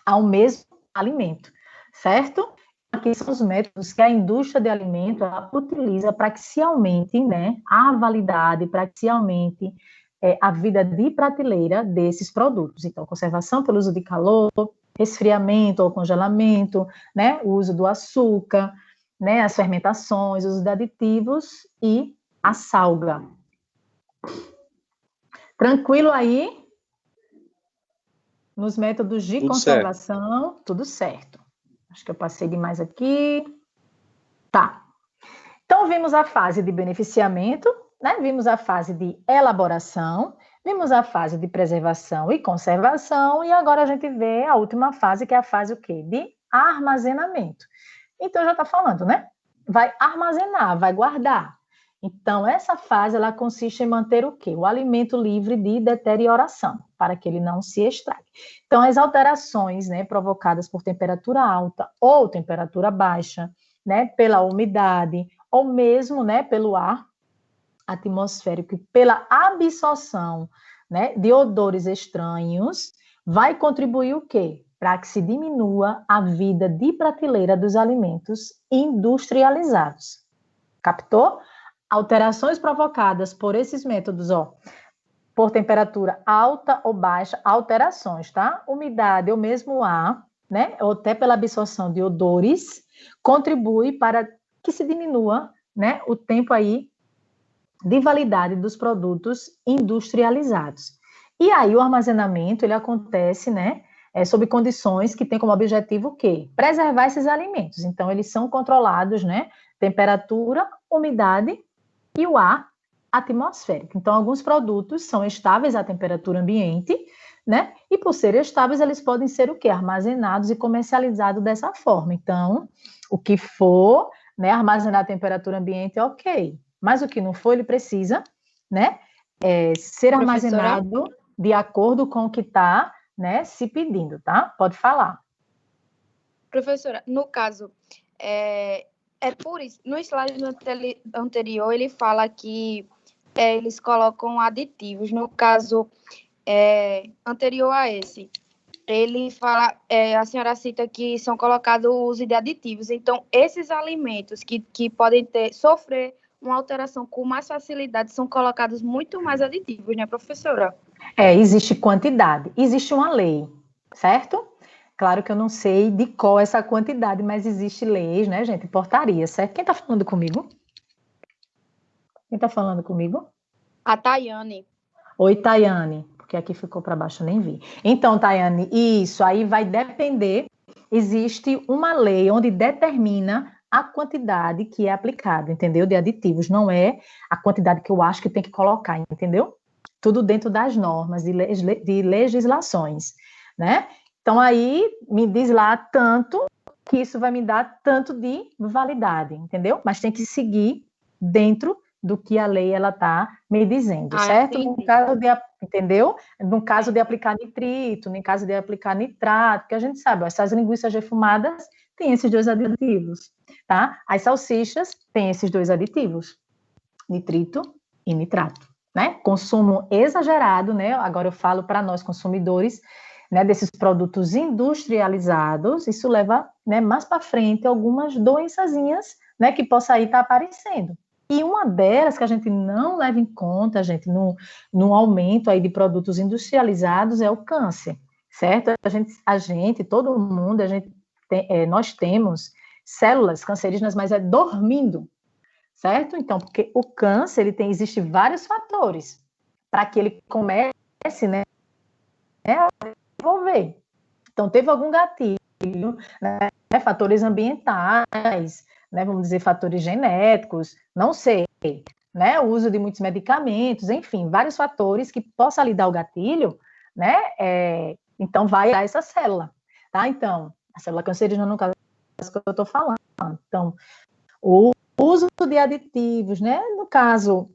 ao mesmo alimento, certo? Aqui são os métodos que a indústria de alimento ela utiliza para que se aumente, né, a validade, para que se aumente a vida de prateleira desses produtos. Então, conservação pelo uso de calor, resfriamento ou congelamento, né, o uso do açúcar, né, as fermentações, o uso de aditivos e a salga. Tranquilo aí? Nos métodos de conservação, tudo certo. Acho que eu passei demais aqui. Tá. Então, vimos a fase de beneficiamento, né? Vimos a fase de elaboração, vimos a fase de preservação e conservação, e agora a gente vê a última fase, que é a fase o quê? De armazenamento. Então, já está falando, né? Vai armazenar, vai guardar. Então, essa fase, ela consiste em manter o quê? O alimento livre de deterioração, para que ele não se estrague. Então, as alterações, né, provocadas por temperatura alta ou temperatura baixa, né, pela umidade, ou mesmo, né, pelo ar atmosférico e pela absorção, né, de odores estranhos, vai contribuir o quê? Para que se diminua a vida de prateleira dos alimentos industrializados. Captou? Alterações provocadas por esses métodos, ó, por temperatura alta ou baixa, alterações, tá? Umidade ou mesmo ar, né? Ou até pela absorção de odores, contribui para que se diminua, né, o tempo aí de validade dos produtos industrializados. E aí o armazenamento, ele acontece, né, sob condições que tem como objetivo o quê? Preservar esses alimentos. Então, eles são controlados, né, temperatura, umidade e o ar atmosférico. Então, alguns produtos são estáveis à temperatura ambiente, né? E por serem estáveis, eles podem ser o quê? Armazenados e comercializados dessa forma. Então, o que for, né, armazenar a temperatura ambiente é ok. Mas o que não for, ele precisa, né, ser armazenado de acordo com o que está, né, se pedindo, tá? Pode falar. Professora, no caso, por isso, no slide anterior, ele fala que eles colocam aditivos. No caso anterior a esse, ele fala, a senhora cita que são colocados o uso de aditivos. Então, esses alimentos que podem sofrer uma alteração com mais facilidade são colocados muito mais aditivos, né, professora? Existe quantidade, existe uma lei, certo? Claro que eu não sei de qual essa quantidade, mas existe leis, né, gente? Portaria, certo? Quem está falando comigo? Quem está falando comigo? A Tayane. Oi, Tayane, porque aqui ficou para baixo, eu nem vi. Então, Tayane, isso aí vai depender, existe uma lei onde determina a quantidade que é aplicada, entendeu? De aditivos, não é a quantidade que eu acho que tem que colocar, entendeu? Tudo dentro das normas de legislações, né? Então, aí, me diz lá tanto, que isso vai me dar tanto de validade, entendeu? Mas tem que seguir dentro do que a lei ela está me dizendo, certo? No caso de, entendeu? No caso de aplicar nitrito, no caso de aplicar nitrato, que a gente sabe, essas linguiças defumadas têm esses dois aditivos, tá? As salsichas têm esses dois aditivos, nitrito e nitrato, né? Consumo exagerado, né? Agora eu falo para nós consumidores, né, desses produtos industrializados, isso leva, né, mais para frente algumas doençazinhas, né, que possa aí estar aparecendo. E uma delas que a gente não leva em conta, gente, no aumento aí de produtos industrializados é o câncer, certo? A gente todo mundo, nós temos células cancerígenas, mas é dormindo, certo? Então, porque o câncer, existe vários fatores para que ele comece, né, a desenvolver. Então, teve algum gatilho, né, fatores ambientais, né, vamos dizer, fatores genéticos, não sei, né, o uso de muitos medicamentos, enfim, vários fatores que possam lhe dar o gatilho, né, então vai a essa célula, tá? Então, a célula cancerígena, no caso que eu estou falando. Então, o uso de aditivos, né, no caso,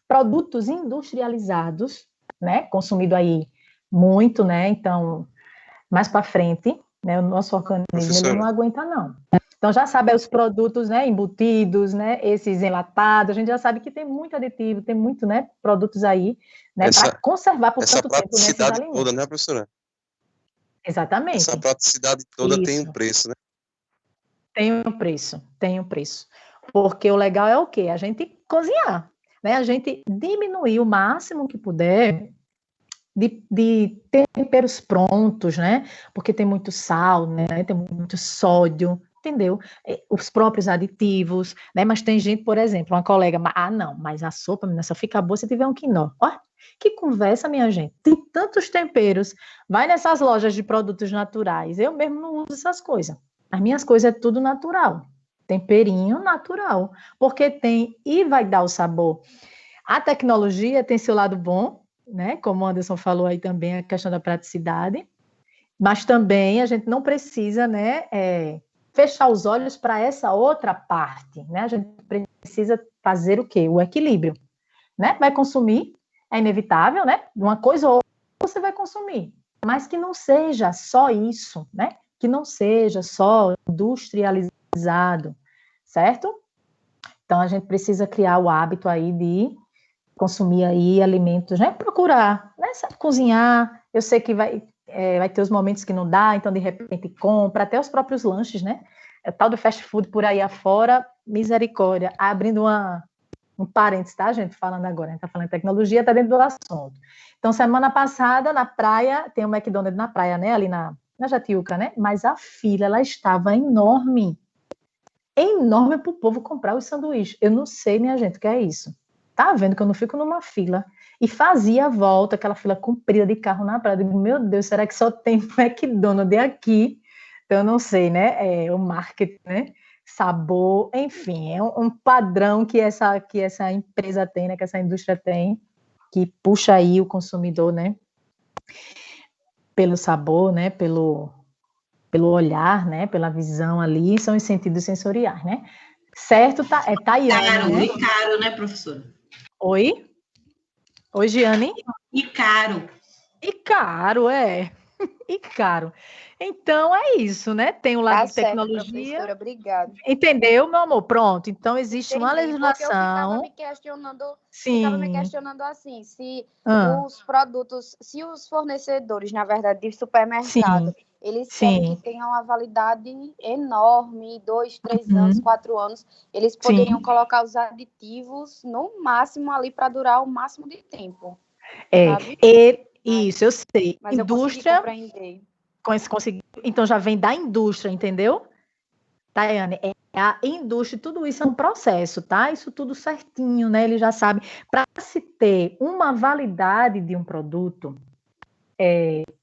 produtos industrializados, né, consumido aí muito, né, então, mais para frente, né, o nosso organismo ele não aguenta, não. Então, já sabe, os produtos, né, embutidos, né, esses enlatados, a gente já sabe que tem muito aditivo, tem muito, né, produtos aí, né, para conservar por tanto tempo nesses alimentos. Toda, né, professora? Exatamente. Essa praticidade toda tem um Isso. preço, né? Tem um preço. Porque o legal é o quê? A gente cozinhar, né? A gente diminuir o máximo que puder de temperos prontos, né? Porque tem muito sal, né? Tem muito sódio, entendeu? Os próprios aditivos, né? Mas tem gente, por exemplo, uma colega, não, mas a sopa, menina, só fica boa se tiver um quinó. Ó, que conversa, minha gente. Tem tantos temperos. Vai nessas lojas de produtos naturais. Eu mesmo não uso essas coisas. As minhas coisas é tudo natural. Temperinho natural. Porque tem e vai dar o sabor. A tecnologia tem seu lado bom, né? Como o Anderson falou aí também, a questão da praticidade, mas também a gente não precisa, né, fechar os olhos para essa outra parte, né? A gente precisa fazer o quê? O equilíbrio, né? Vai consumir, é inevitável, né? Uma coisa ou outra você vai consumir, mas que não seja só isso, né? Que não seja só industrializado, certo? Então a gente precisa criar o hábito aí de consumir aí alimentos, né? Procurar, né? Sabe cozinhar. Eu sei que vai ter os momentos que não dá, então de repente compra, até os próprios lanches, né? É o tal do fast food por aí afora, misericórdia. Abrindo um parênteses, tá, gente? Falando agora, a gente tá falando de tecnologia, tá dentro do assunto. Então, semana passada, na praia, tem um McDonald's na praia, né? Ali na Jatiuca, né? Mas a fila, ela estava enorme. Enorme para o povo comprar os sanduíches. Eu não sei, minha gente, o que é isso. Tá vendo que eu não fico numa fila? E fazia a volta, aquela fila comprida de carro na praia. Eu digo, meu Deus, será que só tem McDonald's aqui? Então, eu não sei, né? O marketing, né? Sabor, enfim, é um padrão que essa empresa tem, né? Que essa indústria tem, que puxa aí o consumidor, né? Pelo sabor, né? Pelo olhar, né? Pela visão ali, são os sentidos sensoriais, né? Certo, é Tayane, Caro, né? e caro, né, professora? Oi? Oi, Giane? E caro. E caro, é. E caro. Então, é isso, né? Tem o lado Tá de certo, tecnologia. professora, obrigada. Entendeu, meu amor? Pronto. Então, existe uma Entendi, porque eu legislação. ficava me Sim. questionando assim, se Ah, os produtos, se os fornecedores, na verdade, de supermercado, sim, eles querem que sim. tenha uma validade enorme, 2, 3 anos, Uhum, 4 anos, eles poderiam sim. colocar os aditivos no máximo ali para durar o máximo de tempo, É. sabe? Isso, eu sei. Mas eu consegui Indústria, compreender. conseguiu. Então, já vem da indústria, entendeu? Tayane, é a indústria, tudo isso é um processo, tá? Isso tudo certinho, né? Ele já sabe. Para se ter uma validade de um produto,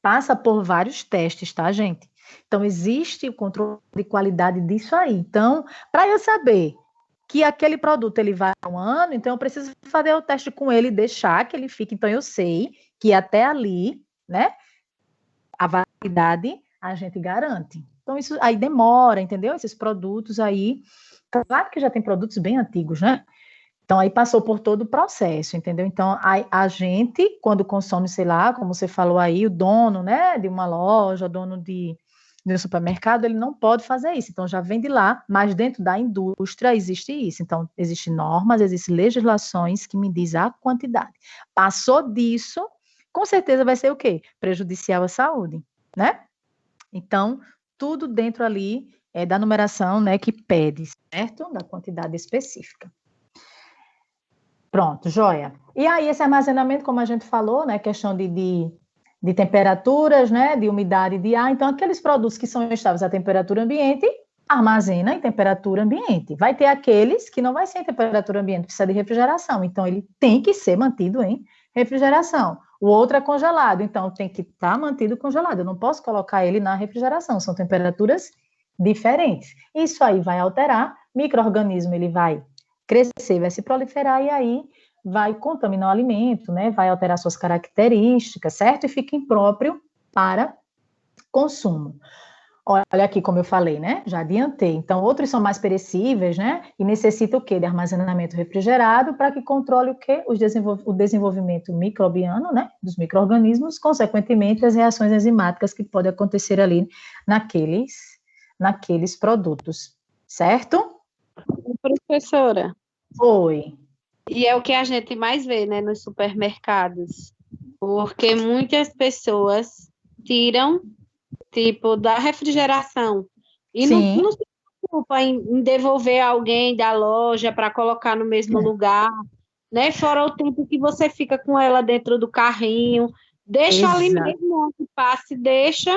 passa por vários testes, tá, gente? Então, existe o controle de qualidade disso aí. Então, para eu saber que aquele produto ele vai um ano, então eu preciso fazer o teste com ele, deixar que ele fique. Então, eu sei que até ali, né, a validade a gente garante. Então, isso aí demora, entendeu? Esses produtos aí. Claro que já tem produtos bem antigos, né? Então, aí passou por todo o processo, entendeu? Então, a gente, quando consome, sei lá, como você falou aí, o dono, né, de uma loja, o dono de um supermercado, ele não pode fazer isso. Então, já vem de lá, mas dentro da indústria existe isso. Então, existem normas, existem legislações que me dizem a quantidade. Passou disso, com certeza vai ser o quê? Prejudicial à saúde, né? Então, tudo dentro ali da numeração, né, que pede, certo? Da quantidade específica. Pronto, joia. E aí, esse armazenamento, como a gente falou, né, questão de temperaturas, né, de umidade de ar. Então, aqueles produtos que são estáveis à temperatura ambiente, armazena em temperatura ambiente. Vai ter aqueles que não vai ser em temperatura ambiente, precisa de refrigeração. Então, ele tem que ser mantido em refrigeração. O outro é congelado, então tem que estar mantido congelado. Eu não posso colocar ele na refrigeração, são temperaturas diferentes. Isso aí vai alterar, micro-organismo ele vai crescer, vai se proliferar e aí vai contaminar o alimento, né? Vai alterar suas características, certo? E fica impróprio para consumo. Olha aqui como eu falei, né? Já adiantei. Então, outros são mais perecíveis, né? E necessita o quê? De armazenamento refrigerado para que controle o quê? O desenvolvimento microbiano, né? Dos micro-organismos, consequentemente, as reações enzimáticas que podem acontecer ali naqueles produtos, certo? Professora, Oi. e é o que a gente mais vê, né, nos supermercados, porque muitas pessoas tiram tipo, da refrigeração. E Sim. não se preocupa em devolver alguém da loja para colocar no mesmo lugar, né? Fora o tempo que você fica com ela dentro do carrinho. Deixa ali Exato. mesmo, que passe, deixa.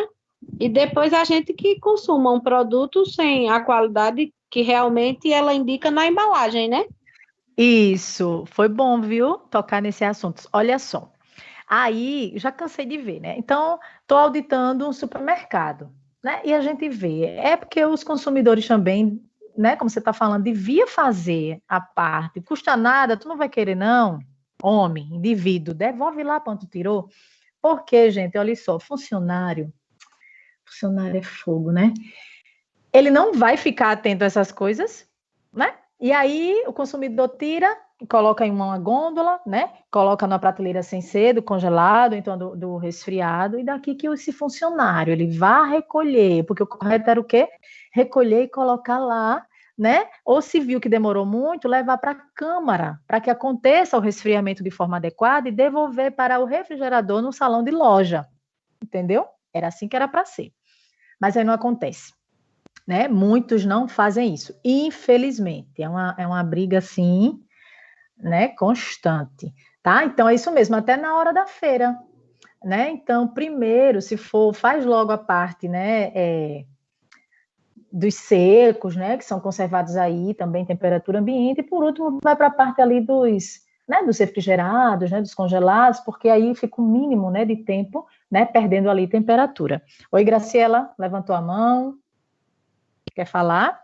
E depois a gente que consuma um produto sem a qualidade que realmente ela indica na embalagem, né? Isso, foi bom, viu? Tocar nesse assunto. Olha só. Aí, já cansei de ver, né? Então, estou auditando um supermercado, né? E a gente vê, é porque os consumidores também, né? Como você está falando, devia fazer a parte. Custa nada, tu não vai querer, não? Homem, indivíduo, devolve lá quanto tirou. Porque, gente, olha só, funcionário é fogo, né? Ele não vai ficar atento a essas coisas, né? E aí o consumidor tira e coloca em uma gôndola, né? Coloca na prateleira sem ser do congelado, então do resfriado, e daqui que esse funcionário ele vai recolher, porque o correto era o quê? Recolher e colocar lá, né? Ou se viu que demorou muito, levar para a câmara, para que aconteça o resfriamento de forma adequada e devolver para o refrigerador no salão de loja, entendeu? Era assim que era para ser. Mas aí não acontece. Né? Muitos não fazem isso, infelizmente, é uma briga assim, né, constante, tá? Então é isso mesmo, até na hora da feira, né? Então, primeiro, se for, faz logo a parte, né, dos secos, né, que são conservados aí também em temperatura ambiente, e por último vai para a parte ali dos refrigerados, né, dos congelados, porque aí fica um mínimo, né, de tempo, né, perdendo ali temperatura. Oi, Graciela, levantou a mão. Quer falar?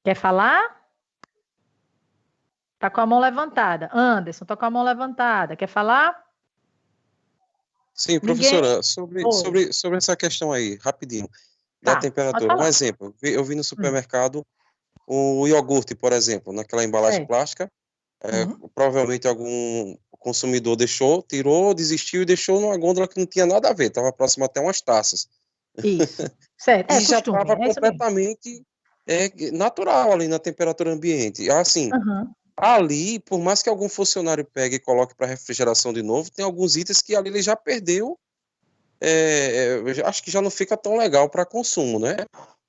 Quer falar? Tá com a mão levantada. Anderson, tá com a mão levantada. Quer falar? Sim, Ninguém? professora, sobre essa questão aí, rapidinho, da Tá, pode temperatura. Um falar. exemplo, eu vi no supermercado o iogurte, por exemplo, naquela embalagem É. plástica, Uhum. provavelmente algum consumidor deixou, tirou, desistiu e deixou numa gôndola que não tinha nada a ver, estava próximo até umas taças. Isso. Certo. É E já costume, estava é isso mesmo. completamente natural ali na temperatura ambiente. Assim, Uhum. ali, por mais que algum funcionário pegue e coloque para refrigeração de novo, tem alguns itens que ali ele já perdeu, eu acho que já não fica tão legal para consumo, né?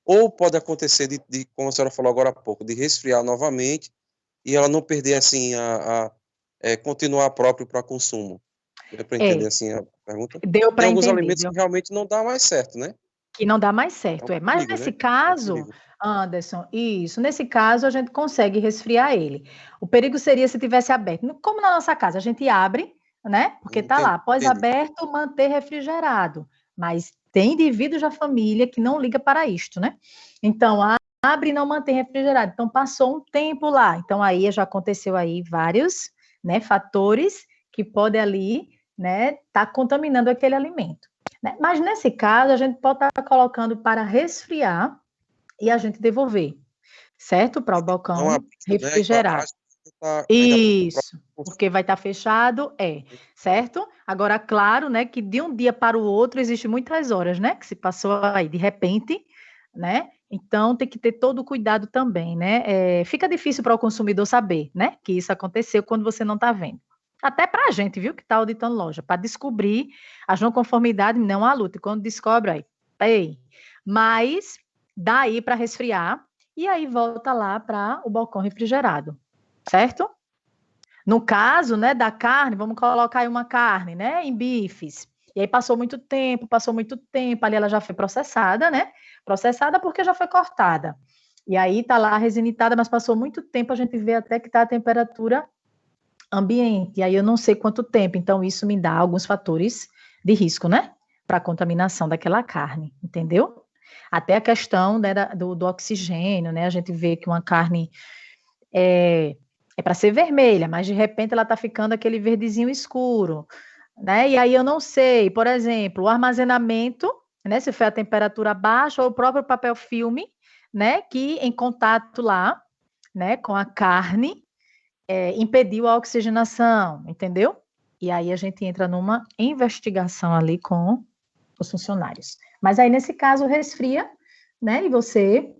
Ou pode acontecer como a senhora falou agora há pouco, de resfriar novamente e ela não perder assim continuar próprio para consumo. Deu para entender É, assim a pergunta? deu Tem para alguns entender, alimentos que realmente não dá mais certo, né? que não dá mais É um certo, é. Mas perigo, nesse né? É um caso, perigo. Anderson, isso, nesse caso a gente consegue resfriar ele. O perigo seria se tivesse aberto. Como na nossa casa, a gente abre, né? Porque tá lá, Entendi, após entendi. aberto, manter refrigerado. Mas tem indivíduos da família que não liga para isto, né? Então, abre e não mantém refrigerado. Então, passou um tempo lá. Então, aí já aconteceu aí vários, né, fatores que podem ali, né, tá contaminando aquele alimento. Né? Mas nesse caso, a gente pode estar colocando para resfriar e a gente devolver, certo? Para o Não balcão abrir, né? A refrigerado. embalagem tá ainda Isso, porque vai estar fechado, certo? Agora, claro, né, que de um dia para o outro existe muitas horas, né, que se passou aí de repente, né? Então tem que ter todo o cuidado também, né? Fica difícil para o consumidor saber, né, que isso aconteceu quando você não está vendo. Até para a gente, viu, que está auditando loja, para descobrir as não conformidades, não há luta. E quando descobre, aí, ei, mas daí para resfriar e aí volta lá para o balcão refrigerado, certo? No caso, né, da carne, vamos colocar aí uma carne, né, em bifes. E aí passou muito tempo, ali ela já foi processada, né? Processada porque já foi cortada. E aí tá lá resinitada, mas passou muito tempo, a gente vê até que tá a temperatura ambiente. E aí eu não sei quanto tempo, então isso me dá alguns fatores de risco, né? Para a contaminação daquela carne, entendeu? Até a questão, né, do oxigênio, né? A gente vê que uma carne é para ser vermelha, mas de repente ela está ficando aquele verdezinho escuro, né? E aí eu não sei, por exemplo, o armazenamento, né? Se foi a temperatura baixa ou o próprio papel filme, né? Que em contato lá, né? Com a carne, impediu a oxigenação, entendeu? E aí a gente entra numa investigação ali com os funcionários. Mas aí nesse caso resfria, né? E você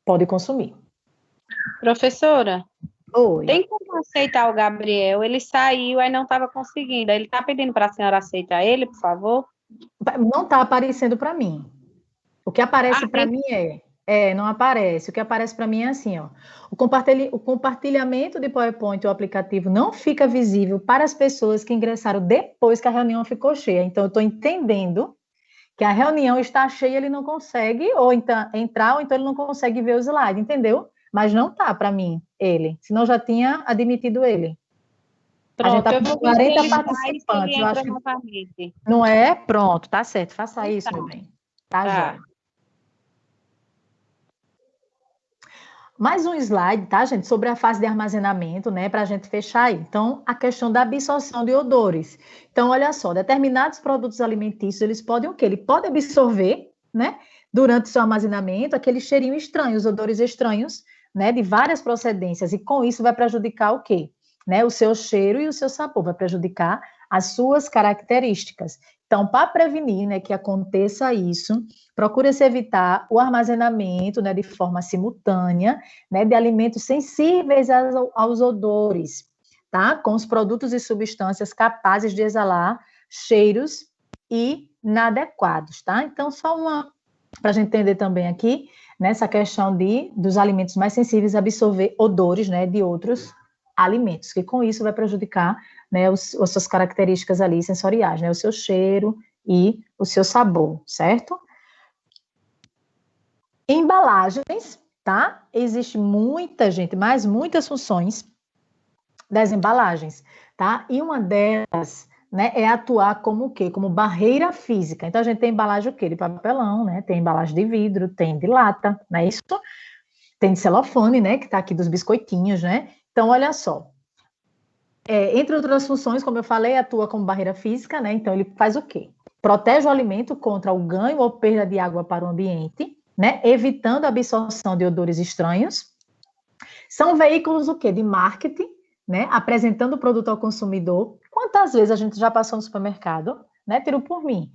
pode consumir. Professora, Oi. Tem como aceitar o Gabriel? Ele saiu, aí não estava conseguindo. Ele está pedindo para a senhora aceitar ele, por favor? Não está aparecendo para mim. O que aparece para mim não aparece. O que aparece para mim é assim, ó. O compartilhamento de PowerPoint ou aplicativo não fica visível para as pessoas que ingressaram depois que a reunião ficou cheia. Então, eu estou entendendo que a reunião está cheia e ele não consegue ou então, entrar, ou então ele não consegue ver o slide, entendeu? Mas não tá para mim, ele. Senão eu já tinha admitido ele. Pronto, a gente eu tá vou com ver se 40 ele sai e se participantes. ele Eu entra acho que novamente. não é? Pronto, tá certo. Faça isso, Tá. meu bem. Tá, Tá. joia. Mais um slide, tá, gente? Sobre a fase de armazenamento, né? Para a gente fechar aí. Então, a questão da absorção de odores. Então, olha só, determinados produtos alimentícios, eles podem o quê? Ele pode absorver, né? Durante o seu armazenamento, aquele cheirinho estranho, os odores estranhos, né? De várias procedências. E com isso vai prejudicar o quê? Né? O seu cheiro e o seu sabor. Vai prejudicar as suas características. Então, para prevenir, né, que aconteça isso, procura-se evitar o armazenamento, né, de forma simultânea, né, de alimentos sensíveis aos odores, tá? Com os produtos e substâncias capazes de exalar cheiros inadequados, tá? Então, só uma, para a gente entender também aqui, nessa questão dos alimentos mais sensíveis a absorver odores, né, de outros alimentos, que com isso vai prejudicar, né, as suas características ali sensoriais, né, o seu cheiro e o seu sabor, certo? Embalagens, tá? Existe muita gente, mas muitas funções das embalagens, tá? E uma delas, né, é atuar como o quê? Como barreira física. Então, a gente tem embalagem o quê? De papelão, né? Tem embalagem de vidro, tem de lata, não é isso? Tem de celofane, né? Que tá aqui dos biscoitinhos, né? Então, olha só. Entre outras funções, como eu falei, atua como barreira física, né? Então, ele faz o quê? Protege o alimento contra o ganho ou perda de água para o ambiente, né? Evitando a absorção de odores estranhos. São veículos o quê? De marketing, né? Apresentando o produto ao consumidor. Quantas vezes a gente já passou no supermercado, né? Tiro por mim.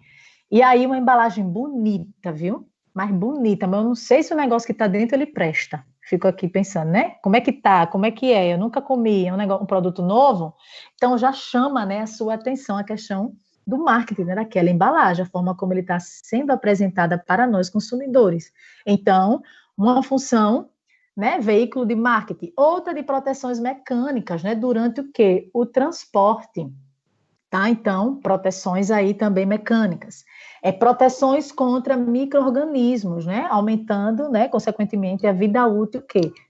E aí uma embalagem bonita, viu? Mais bonita, mas eu não sei se o negócio que está dentro ele presta. Fico aqui pensando, né? Como é que tá? Como é que é? Eu nunca comi, é um produto novo. Então já chama, né, a sua atenção a questão do marketing, né, daquela embalagem, a forma como ele está sendo apresentada para nós consumidores. Então, uma função, né, veículo de marketing, outra de proteções mecânicas, né, durante o quê? O transporte. Tá? Então, proteções aí também mecânicas. Proteções contra micro-organismos, né? Aumentando, né, consequentemente, a vida útil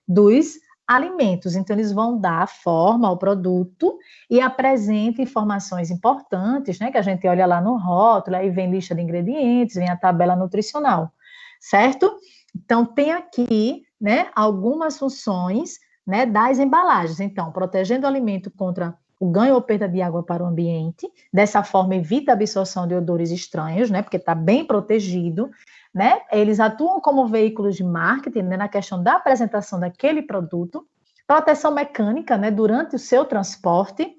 dos alimentos. Então, eles vão dar forma ao produto e apresentam informações importantes, né? Que a gente olha lá no rótulo, aí vem lista de ingredientes, vem a tabela nutricional, certo? Então, tem aqui, né, algumas funções, né, das embalagens. Então, protegendo o alimento contra o ganho ou perda de água para o ambiente, dessa forma evita a absorção de odores estranhos, né, porque está bem protegido, né, eles atuam como veículos de marketing, né, na questão da apresentação daquele produto, proteção mecânica, né, durante o seu transporte,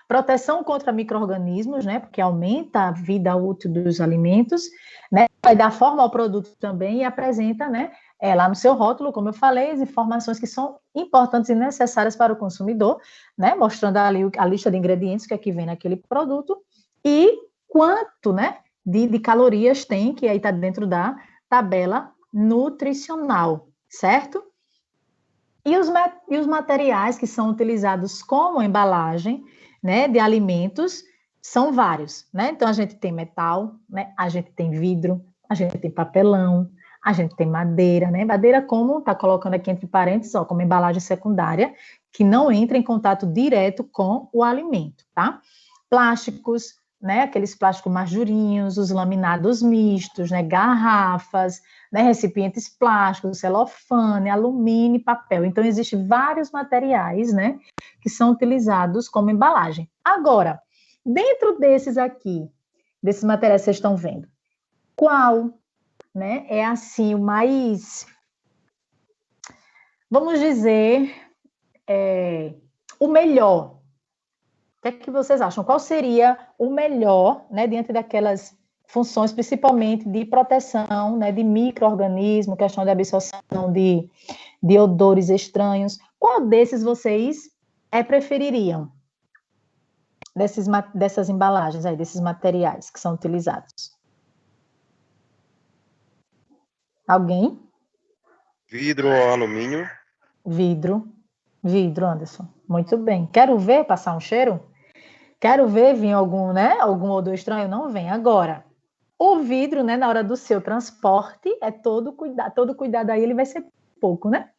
proteção contra micro-organismos, né, porque aumenta a vida útil dos alimentos, né, vai dar forma ao produto também e apresenta, né, lá no seu rótulo, como eu falei, as informações que são importantes e necessárias para o consumidor, né, mostrando ali a lista de ingredientes que aqui vem naquele produto e quanto, né, de calorias tem, que aí está dentro da tabela nutricional, certo? E os materiais que são utilizados como embalagem, né, de alimentos, são vários, né? Então, a gente tem metal, né, a gente tem vidro, a gente tem papelão, a gente tem madeira, né? Madeira, como está colocando aqui entre parênteses, ó, como embalagem secundária, que não entra em contato direto com o alimento, tá? Plásticos, né? Aqueles plásticos mais durinhos, os laminados mistos, né? Garrafas, né? Recipientes plásticos, celofane, alumínio e papel. Então, existem vários materiais, né? Que são utilizados como embalagem. Agora, dentro desses aqui, desses materiais que vocês estão vendo, qual, né, é assim o mais, vamos dizer, o melhor? O que é que vocês acham? Qual seria o melhor, né, diante daquelas funções, principalmente de proteção, né, de micro-organismo, questão de absorção de odores estranhos? Qual desses vocês prefeririam? Dessas embalagens aí, desses materiais que são utilizados? Alguém? Vidro ou alumínio? Vidro, Anderson. Muito bem. Quero ver passar um cheiro? Quero ver vir algum, né? Algum odor estranho? Não vem. Agora, o vidro, né? Na hora do seu transporte, todo cuidado aí, ele vai ser pouco, né?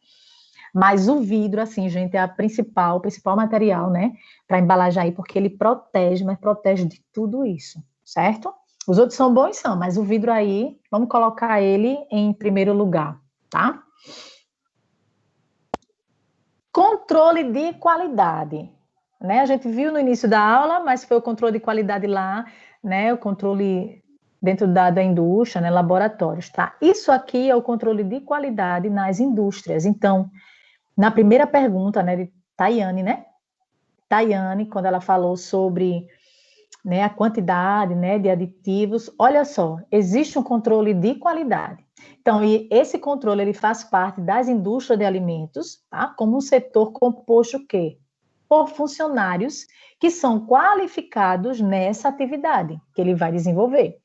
Mas o vidro, assim, gente, é o principal material, né? Para embalagem aí, porque ele protege, mas protege de tudo isso, certo? Os outros são bons, mas o vidro aí, vamos colocar ele em primeiro lugar, tá? Controle de qualidade, né? A gente viu no início da aula, mas foi o controle de qualidade lá, né? O controle dentro da indústria, né? Laboratórios, tá? Isso aqui é o controle de qualidade nas indústrias. Então, na primeira pergunta, né, de Tayane, né? Tayane, quando ela falou sobre, né, a quantidade, né, de aditivos, olha só, existe um controle de qualidade. Então, e esse controle, ele faz parte das indústrias de alimentos, tá? Como um setor composto o quê? Por funcionários que são qualificados nessa atividade que ele vai desenvolver.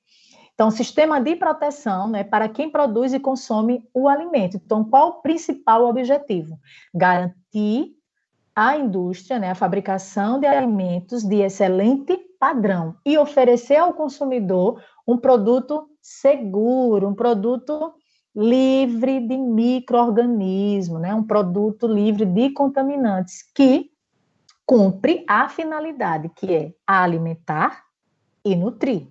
Então, sistema de proteção, né, para quem produz e consome o alimento. Então, qual o principal objetivo? Garantir à indústria, né, a fabricação de alimentos de excelente padrão e oferecer ao consumidor um produto seguro, um produto livre de micro-organismos, né, um produto livre de contaminantes que cumpre a finalidade, que é alimentar e nutrir.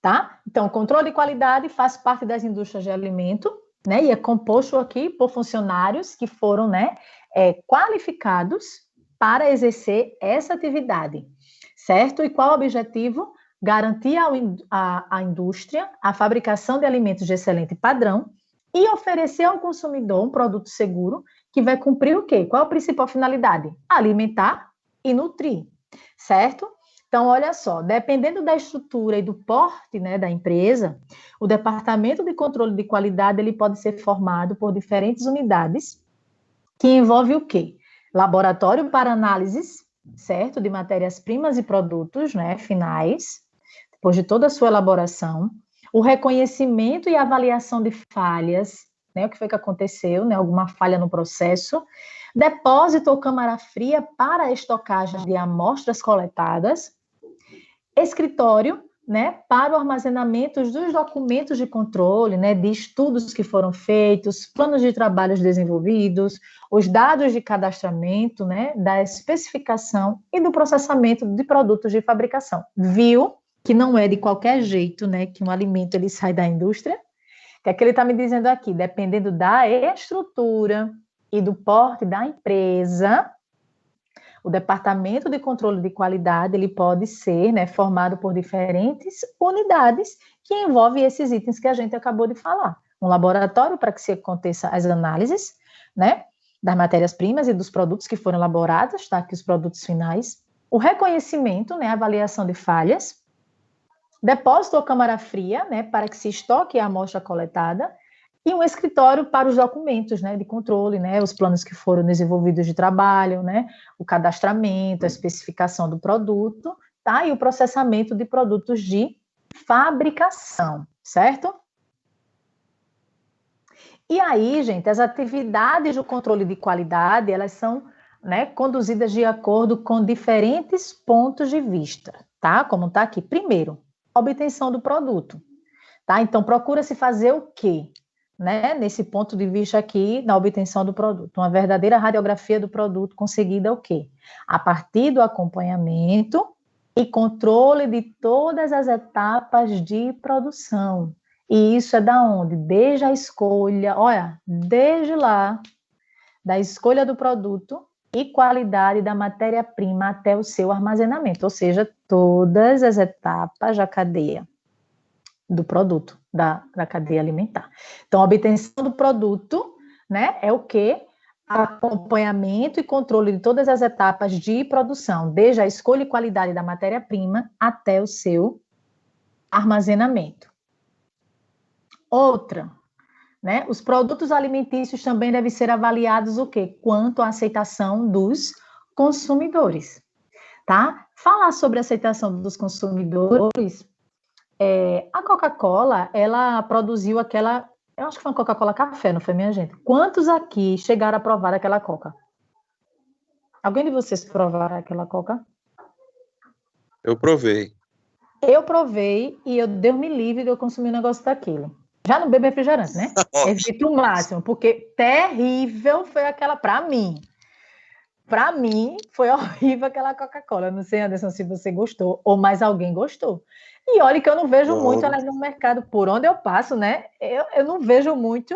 Tá? Então, o controle de qualidade faz parte das indústrias de alimento, né? E é composto aqui por funcionários que foram, né, qualificados para exercer essa atividade, certo? E qual o objetivo? Garantir à indústria a fabricação de alimentos de excelente padrão e oferecer ao consumidor um produto seguro que vai cumprir o quê? Qual é a principal finalidade? Alimentar e nutrir, certo? Então, olha só, dependendo da estrutura e do porte, né, da empresa, o departamento de controle de qualidade ele pode ser formado por diferentes unidades, que envolve o quê? Laboratório para análises, certo, de matérias-primas e produtos, né, finais, depois de toda a sua elaboração, o reconhecimento e avaliação de falhas, né, o que foi que aconteceu, né, alguma falha no processo, depósito ou câmara fria para a estocagem de amostras coletadas, escritório, né, para o armazenamento dos documentos de controle, né, de estudos que foram feitos, planos de trabalhos desenvolvidos, os dados de cadastramento, né, da especificação e do processamento de produtos de fabricação. Viu que não é de qualquer jeito, né, que um alimento ele sai da indústria? O que é que ele está me dizendo aqui? Dependendo da estrutura e do porte da empresa, o departamento de controle de qualidade ele pode ser, né, formado por diferentes unidades que envolvem esses itens que a gente acabou de falar. Um laboratório para que se aconteça as análises, né, das matérias-primas e dos produtos que foram elaborados, tá, aqui os produtos finais. O reconhecimento, né, avaliação de falhas. Depósito ou câmara fria, né, para que se estoque a amostra coletada. E um escritório para os documentos, né, de controle, né, os planos que foram desenvolvidos de trabalho, né, o cadastramento, a especificação do produto, tá, e o processamento de produtos de fabricação, certo? E aí, gente, as atividades do controle de qualidade, elas são, né, conduzidas de acordo com diferentes pontos de vista, tá? Como tá aqui. Primeiro, obtenção do produto, tá? Então, procura-se fazer o quê? Né, nesse ponto de vista aqui, na obtenção do produto. Uma verdadeira radiografia do produto conseguida o quê? A partir do acompanhamento e controle de todas as etapas de produção. E isso é da onde? Desde a escolha, olha, desde lá, da escolha do produto e qualidade da matéria-prima até o seu armazenamento, ou seja, todas as etapas da cadeia do produto, da cadeia alimentar. Então, a obtenção do produto, né, é o quê? Acompanhamento e controle de todas as etapas de produção, desde a escolha e qualidade da matéria-prima até o seu armazenamento. Outra, né? Os produtos alimentícios também devem ser avaliados o quê? Quanto à aceitação dos consumidores, tá? Falar sobre a aceitação dos consumidores, a Coca-Cola, ela produziu aquela, eu acho que foi uma Coca-Cola Café, não foi, minha gente? Quantos aqui chegaram a provar aquela Coca? Alguém de vocês provaram aquela Coca? Eu provei. Eu provei e Deus me livre de eu consumir um negócio daquilo. Já não bebo refrigerante, né? Evito o máximo, porque terrível foi aquela para mim. Para mim, foi horrível aquela Coca-Cola. Não sei, Anderson, se você gostou ou mais alguém gostou. E olha que eu não vejo muito ela no mercado. Por onde eu passo, né? Eu não vejo muito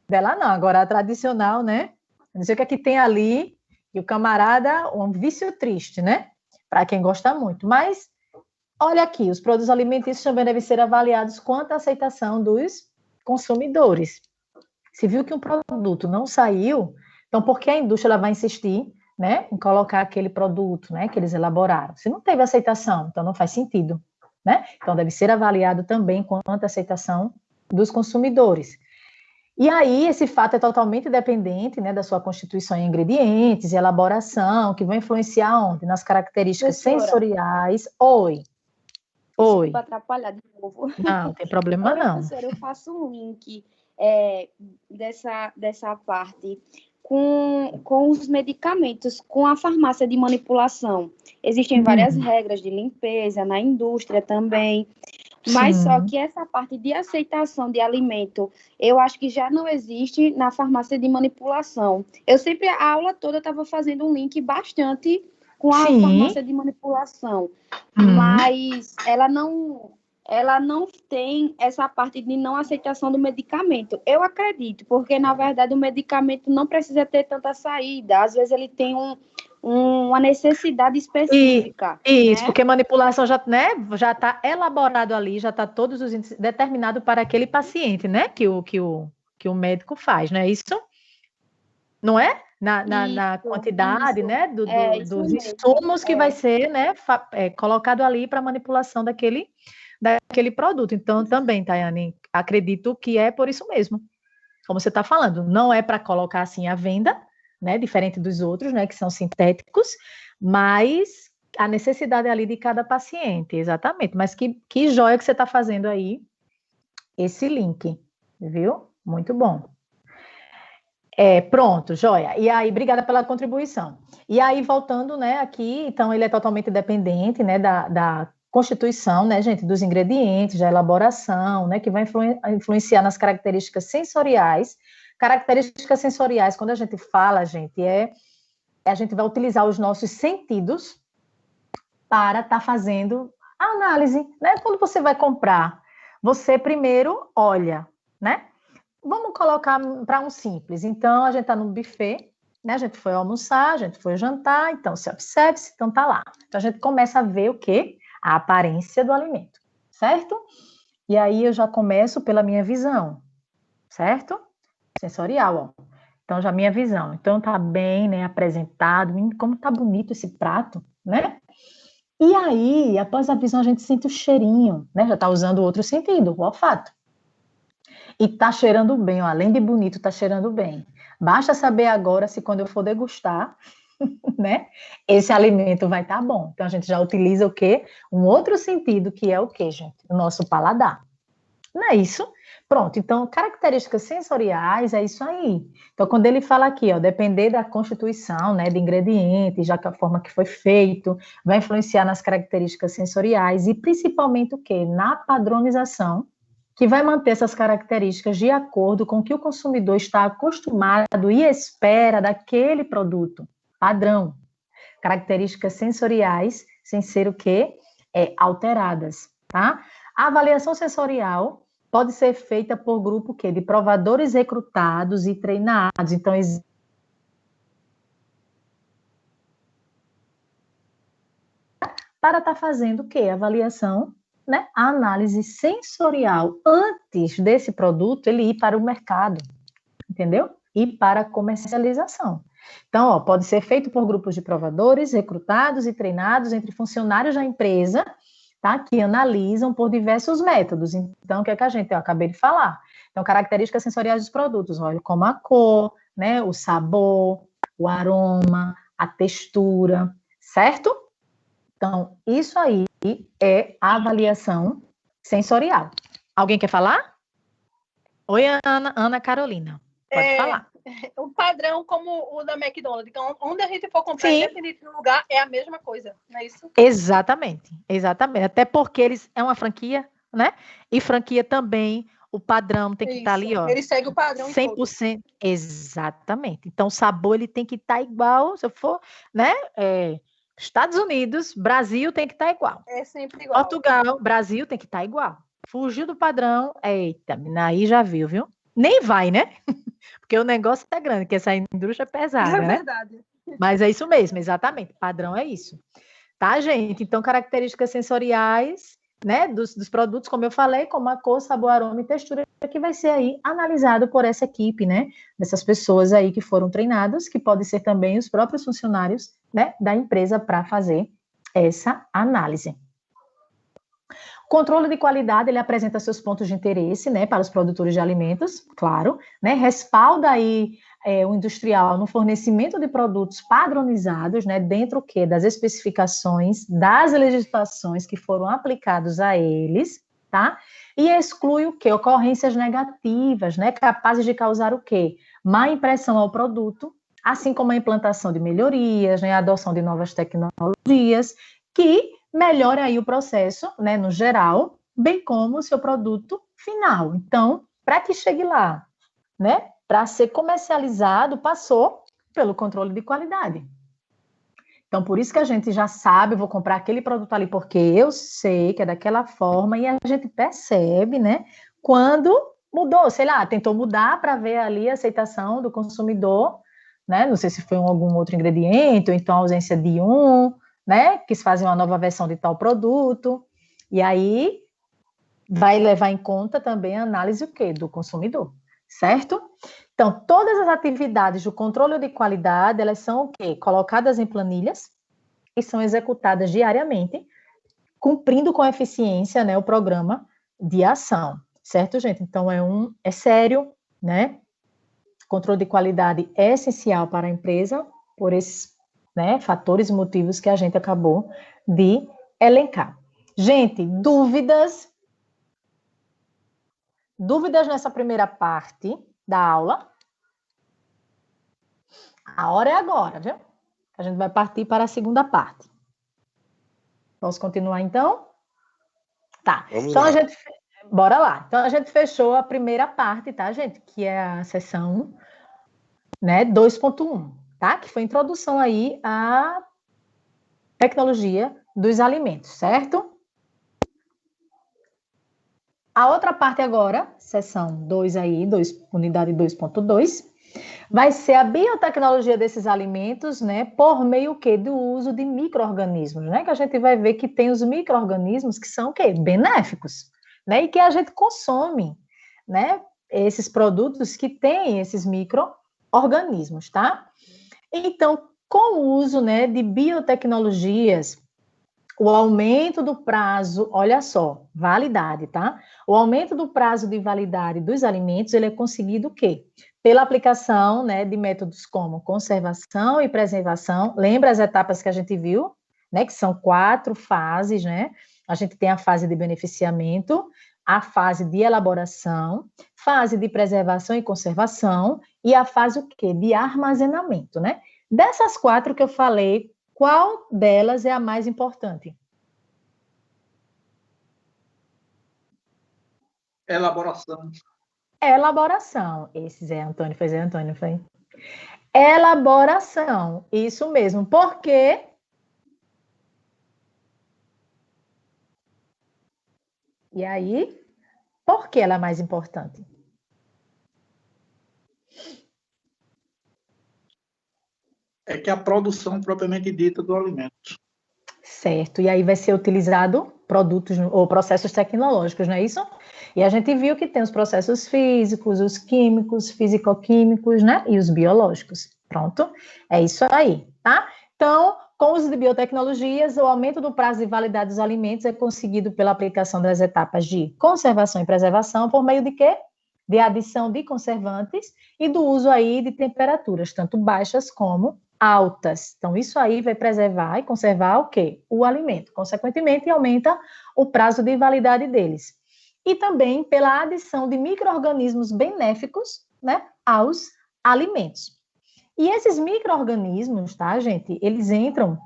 dela, não. Agora, a tradicional, né? Não sei o que é que tem ali. E o camarada, um vício triste, né? Para quem gosta muito. Mas, olha aqui, os produtos alimentícios também devem ser avaliados quanto à aceitação dos consumidores. Se viu que um produto não saiu, então por que a indústria ela vai insistir, né, em colocar aquele produto, né, que eles elaboraram? Se não teve aceitação, então não faz sentido, né? Então deve ser avaliado também quanto à aceitação dos consumidores. E aí esse fato é totalmente dependente, né, da sua constituição em ingredientes e elaboração, que vai influenciar onde? Nas características sensoriais. Oi. Desculpa atrapalhar de novo. Não tem problema não. Professora, eu faço um link dessa parte com os medicamentos, com a farmácia de manipulação. Existem várias regras de limpeza na indústria também, mas Sim. só que essa parte de aceitação de alimento, eu acho que já não existe na farmácia de manipulação. Eu sempre, a aula toda, estava fazendo um link bastante com a farmácia de manipulação, mas ela não tem essa parte de não aceitação do medicamento. Eu acredito, porque, na verdade, o medicamento não precisa ter tanta saída. Às vezes, ele tem uma necessidade específica. Isso, né? porque manipulação já está elaborado ali, já está todos os índices determinado para aquele paciente, né? Que o médico faz, não é isso? Não é? Na quantidade, né? Dos insumos que vai ser, né? Colocado ali para manipulação daquele produto. Então, também, Tayane, acredito que é por isso mesmo. Como você está falando, não é para colocar assim à venda, né? Diferente dos outros, né? Que são sintéticos, mas a necessidade ali de cada paciente, exatamente. Mas que joia que você está fazendo aí esse link, viu? Muito bom. Pronto, joia. E aí, obrigada pela contribuição. E aí, voltando, né, aqui, então ele é totalmente dependente, né, da constituição, né, gente, dos ingredientes, da elaboração, né, que vai influenciar nas características sensoriais. Características sensoriais, quando a gente fala, gente, a gente vai utilizar os nossos sentidos para estar fazendo a análise, né? Quando você vai comprar, você primeiro olha, né? Vamos colocar para um simples. Então, a gente está no buffet, né? A gente foi almoçar, a gente foi jantar, então, self-service, então tá lá. Então, a gente começa a ver o quê? A aparência do alimento, certo? E aí, eu já começo pela minha visão, certo? Sensorial, ó. Então, já minha visão. Então, tá bem, né? Apresentado. Como tá bonito esse prato, né? E aí, após a visão, a gente sente o cheirinho, né? Já tá usando outro sentido, o olfato. E tá cheirando bem, ó, além de bonito, tá cheirando bem. Basta saber agora se quando eu for degustar, né, esse alimento vai estar bom. Então, a gente já utiliza o quê? Um outro sentido, que é o quê, gente? O nosso paladar. Não é isso? Pronto, então, características sensoriais é isso aí. Então, quando ele fala aqui, ó, depender da constituição, né, de ingredientes, já que a forma que foi feito, vai influenciar nas características sensoriais e principalmente o quê? Na padronização, que vai manter essas características de acordo com o que o consumidor está acostumado e espera daquele produto padrão. Características sensoriais, sem ser o quê? Alteradas, tá? A avaliação sensorial pode ser feita por grupo quê? De provadores recrutados e treinados. Então, para estar fazendo o quê? Avaliação, né? A análise sensorial antes desse produto ele ir para o mercado, entendeu? E para a comercialização. Então, ó, pode ser feito por grupos de provadores recrutados e treinados entre funcionários da empresa tá? Que analisam por diversos métodos. Então, o que é que a gente, eu acabei de falar? Então, características sensoriais dos produtos, olha, como a cor, né, o sabor, o aroma, a textura, certo? Então, isso aí é a avaliação sensorial. Alguém quer falar? Oi, Ana Carolina. Pode falar. O padrão como o da McDonald's. Então, onde a gente for comprar, Sim. independente do lugar, é a mesma coisa, não é isso? Exatamente. Até porque é uma franquia, né? E franquia também, o padrão tem que estar ali, ó. Ele segue o padrão em 100%. Exatamente. Então, o sabor ele tem que estar igual, se eu for, né? Estados Unidos, Brasil tem que estar igual. É sempre igual. Portugal, Brasil tem que estar igual. Fugiu do padrão, eita, aí já viu, viu? Nem vai, né? Porque o negócio é grande, que essa indústria é pesada, É né? verdade. Mas é isso mesmo, exatamente. Padrão é isso. Tá, gente? Então, características sensoriais, né, dos produtos, como eu falei, como a cor, sabor, aroma e textura, que vai ser aí analisado por essa equipe, né? Dessas pessoas aí que foram treinadas, que podem ser também os próprios funcionários, né, da empresa para fazer essa análise. O controle de qualidade, ele apresenta seus pontos de interesse, né, para os produtores de alimentos, claro, né, respalda aí o industrial no fornecimento de produtos padronizados, né, dentro o quê? Das especificações, das legislações que foram aplicadas a eles, tá? E exclui o quê? Ocorrências negativas, né, capazes de causar o quê? Má impressão ao produto, assim como a implantação de melhorias, né, a adoção de novas tecnologias, que melhora aí o processo, né, no geral, bem como o seu produto final. Então, para que chegue lá, né, para ser comercializado, passou pelo controle de qualidade. Então, por isso que a gente já sabe, eu vou comprar aquele produto ali porque eu sei que é daquela forma e a gente percebe, né, quando mudou, sei lá, tentou mudar para ver ali a aceitação do consumidor, né, não sei se foi algum outro ingrediente ou então a ausência de né, quis fazer uma nova versão de tal produto, e aí vai levar em conta também a análise o quê? Do consumidor, certo? Então, todas as atividades do controle de qualidade, elas são o quê? Colocadas em planilhas e são executadas diariamente, cumprindo com eficiência, né, o programa de ação, certo, gente? Então, é sério, né? Controle de qualidade é essencial para a empresa, por esses, né, fatores e motivos que a gente acabou de elencar. Gente, dúvidas nessa primeira parte da aula? A hora é agora, viu? A gente vai partir para a segunda parte. Posso continuar, então? Tá. Vamos então, lá. Bora lá. Então, a gente fechou a primeira parte, tá, gente? Que é a sessão, né, 2.1, tá? Que foi a introdução aí à tecnologia dos alimentos, certo? A outra parte agora, sessão 2 aí, unidade 2.2, vai ser a biotecnologia desses alimentos, né, por meio que do uso de micro-organismos, né, que a gente vai ver que tem os micro-organismos que são o quê? Benéficos, né, e que a gente consome, né, esses produtos que têm esses micro-organismos, tá? Então, com o uso, né, de biotecnologias, o aumento do prazo, olha só, validade, tá? O aumento do prazo de validade dos alimentos, ele é conseguido o quê? Pela aplicação, né, de métodos como conservação e preservação. Lembra as etapas que a gente viu, né, que são 4 fases, né? A gente tem a fase de beneficiamento, a fase de elaboração, fase de preservação e conservação e a fase o quê? De armazenamento, né? Dessas 4 que eu falei, qual delas é a mais importante? Elaboração. Elaboração. Esse Zé Antônio foi. Elaboração, isso mesmo. Por quê? E aí, por que ela é mais importante? É que a produção propriamente dita do alimento. Certo, e aí vai ser utilizado produtos ou processos tecnológicos, não é isso? E a gente viu que tem os processos físicos, os químicos, fisicoquímicos, né? E os biológicos. Pronto, é isso aí, tá? Então, Com o uso de biotecnologias, o aumento do prazo de validade dos alimentos é conseguido pela aplicação das etapas de conservação e preservação por meio de quê? De adição de conservantes e do uso aí de temperaturas, tanto baixas como altas. Então, isso aí vai preservar e conservar o quê? O alimento. Consequentemente, aumenta o prazo de validade deles. E também pela adição de micro-organismos benéficos, né, aos alimentos. E esses micro-organismos, tá, gente, eles entram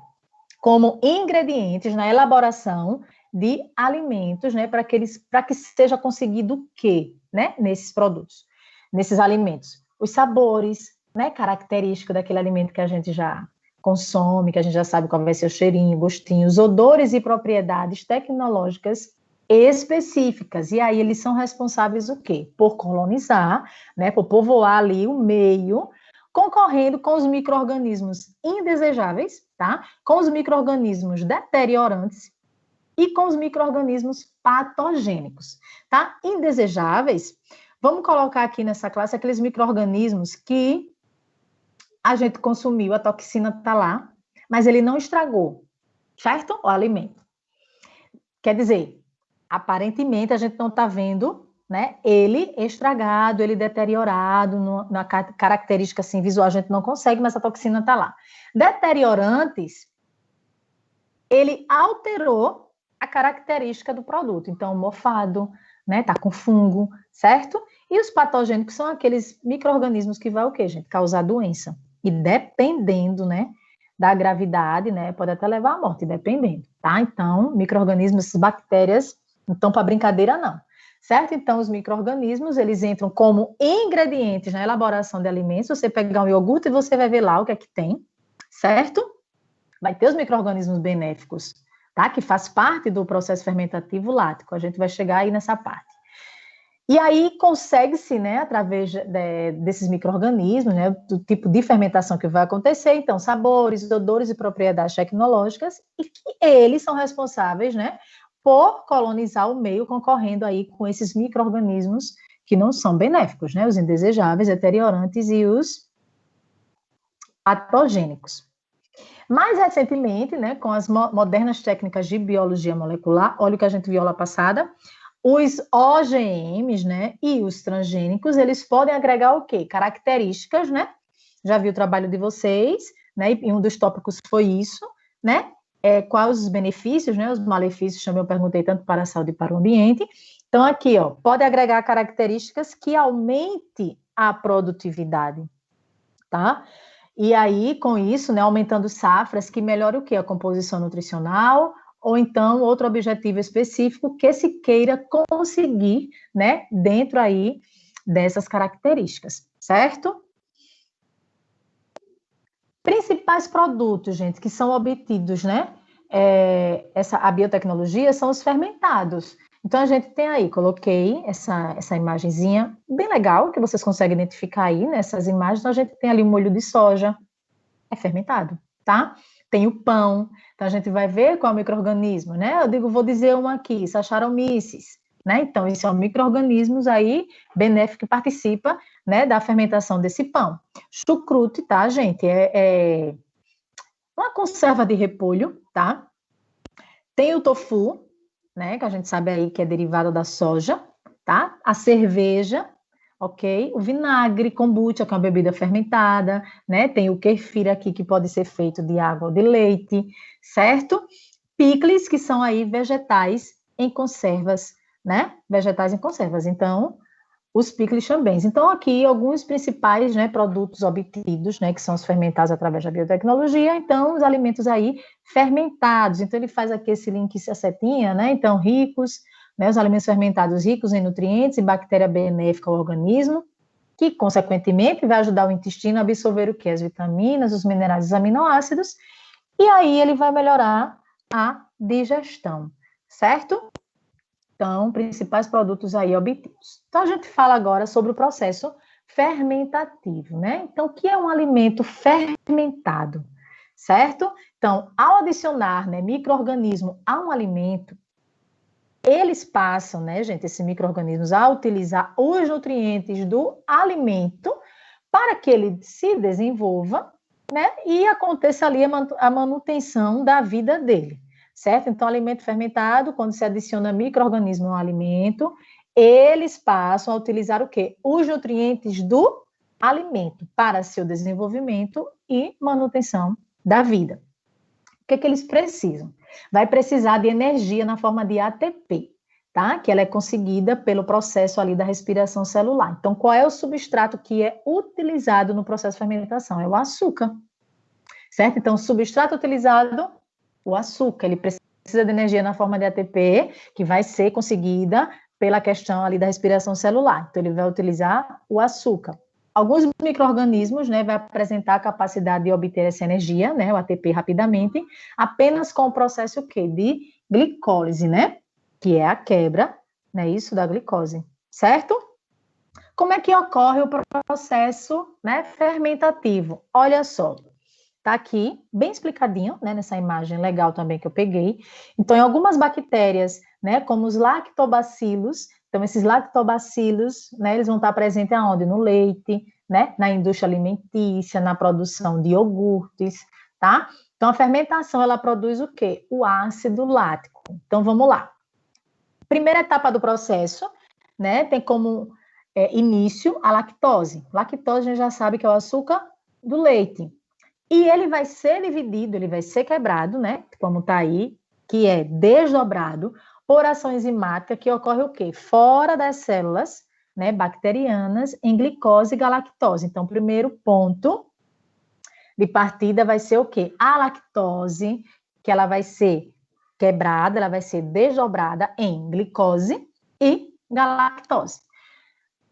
como ingredientes na elaboração de alimentos, né, para que seja conseguido o quê, né, nesses produtos, nesses alimentos? Os sabores, né, característico daquele alimento que a gente já consome, que a gente já sabe qual vai ser o cheirinho, gostinho, os odores e propriedades tecnológicas específicas. E aí eles são responsáveis o quê? Por colonizar, né, por povoar ali o meio, concorrendo com os micro-organismos indesejáveis, tá? Com os micro-organismos deteriorantes e com os micro-organismos patogênicos, tá? Indesejáveis, vamos colocar aqui nessa classe aqueles micro-organismos que a gente consumiu, a toxina está lá, mas ele não estragou, certo? O alimento. Quer dizer, aparentemente a gente não está vendo, né, ele estragado, ele deteriorado, na característica assim, visual a gente não consegue, mas a toxina está lá. Deteriorantes, ele alterou a característica do produto, então mofado, né, tá com fungo, certo? E os patogênicos são aqueles micro-organismos que vai o quê, gente? Causar doença. E dependendo, né, da gravidade, né, pode até levar à morte, dependendo, tá? Então, micro-organismos, bactérias, não estão para brincadeira, não. Certo? Então, os micro-organismos, eles entram como ingredientes na elaboração de alimentos. Você pegar um iogurte e você vai ver lá o que é que tem, certo? Vai ter os micro-organismos benéficos, tá? Que faz parte do processo fermentativo lático. A gente vai chegar aí nessa parte. E aí consegue-se, né, através desses micro-organismos, né, do tipo de fermentação que vai acontecer, então, sabores, odores e propriedades tecnológicas, e que eles são responsáveis, né, por colonizar o meio, concorrendo aí com esses micro-organismos que não são benéficos, né, os indesejáveis, deteriorantes e os patogênicos. Mais recentemente, né, com as modernas técnicas de biologia molecular, olha o que a gente viu lá passada, os OGMs, né, e os transgênicos, eles podem agregar o quê? Características, né? Já vi o trabalho de vocês, né, e um dos tópicos foi isso, né? Quais os benefícios, né, os malefícios, também eu perguntei tanto para a saúde e para o ambiente. Então, aqui, ó, pode agregar características que aumente a produtividade, tá? E aí, com isso, né, aumentando safras, que melhora o quê? A composição nutricional, ou então outro objetivo específico que se queira conseguir, né, dentro aí dessas características, certo? Principais produtos, gente, que são obtidos, né, a biotecnologia, são os fermentados. Então, a gente tem aí, coloquei essa imagenzinha bem legal, que vocês conseguem identificar aí nessas imagens. Então, a gente tem ali o molho de soja, é fermentado, tá? Tem o pão, então a gente vai ver qual é o micro-organismo, né? Vou dizer um aqui, Saccharomyces, né? Então, isso é um micro-organismos aí benéfico que participa, né, da fermentação desse pão. Chucrute, tá, gente? É uma conserva de repolho, tá? Tem o tofu, né, que a gente sabe aí que é derivado da soja, tá? A cerveja, ok? O vinagre, kombucha, que é uma bebida fermentada, né? Tem o kefir aqui, que pode ser feito de água ou de leite, certo? Picles, que são aí vegetais em conservas, né? Vegetais em conservas. Então, os picles também. Então, aqui, alguns principais, né, produtos obtidos, né, que são os fermentados através da biotecnologia. Então, os alimentos aí fermentados. Então, ele faz aqui esse link, essa setinha, né? Então, ricos, né, os alimentos fermentados ricos em nutrientes e bactéria benéfica ao organismo, que, consequentemente, vai ajudar o intestino a absorver o quê? As vitaminas, os minerais, os aminoácidos, e aí ele vai melhorar a digestão, certo? Então, principais produtos aí obtidos. Então, a gente fala agora sobre o processo fermentativo, né? Então, o que é um alimento fermentado, certo? Então, ao adicionar, né, micro-organismo a um alimento, eles passam, né, gente, esses micro-organismos a utilizar os nutrientes do alimento para que ele se desenvolva, né? E aconteça ali a manutenção da vida dele, certo? Então, alimento fermentado, quando se adiciona micro-organismo ao alimento, eles passam a utilizar o quê? Os nutrientes do alimento para seu desenvolvimento e manutenção da vida. O que é que eles precisam? Vai precisar de energia na forma de ATP, tá? Que ela é conseguida pelo processo ali da respiração celular. Então, qual é o substrato que é utilizado no processo de fermentação? É o açúcar, certo? Então, o substrato utilizado, o açúcar, ele precisa de energia na forma de ATP, que vai ser conseguida pela questão ali da respiração celular. Então, ele vai utilizar o açúcar. Alguns micro-organismos, né, vai apresentar a capacidade de obter essa energia, né, o ATP rapidamente, apenas com o processo o quê? De glicólise, né, que é a quebra, né, isso da glicose, certo? Como é que ocorre o processo, né, fermentativo? Olha só, tá aqui, bem explicadinho, né, nessa imagem legal também que eu peguei. Então, em algumas bactérias, né, como os lactobacilos, então, esses lactobacilos, né, eles vão estar presentes aonde? No leite, né, na indústria alimentícia, na produção de iogurtes, tá? Então, a fermentação, ela produz o quê? O ácido lático. Então, vamos lá. Primeira etapa do processo, né, tem como início a lactose. Lactose, a gente já sabe que é o açúcar do leite. E ele vai ser dividido, ele vai ser quebrado, né, como está aí, que é desdobrado, por ação enzimática que ocorre o quê? Fora das células, né, bacterianas, em glicose e galactose. Então, o primeiro ponto de partida vai ser o quê? A lactose, que ela vai ser quebrada, ela vai ser desdobrada em glicose e galactose.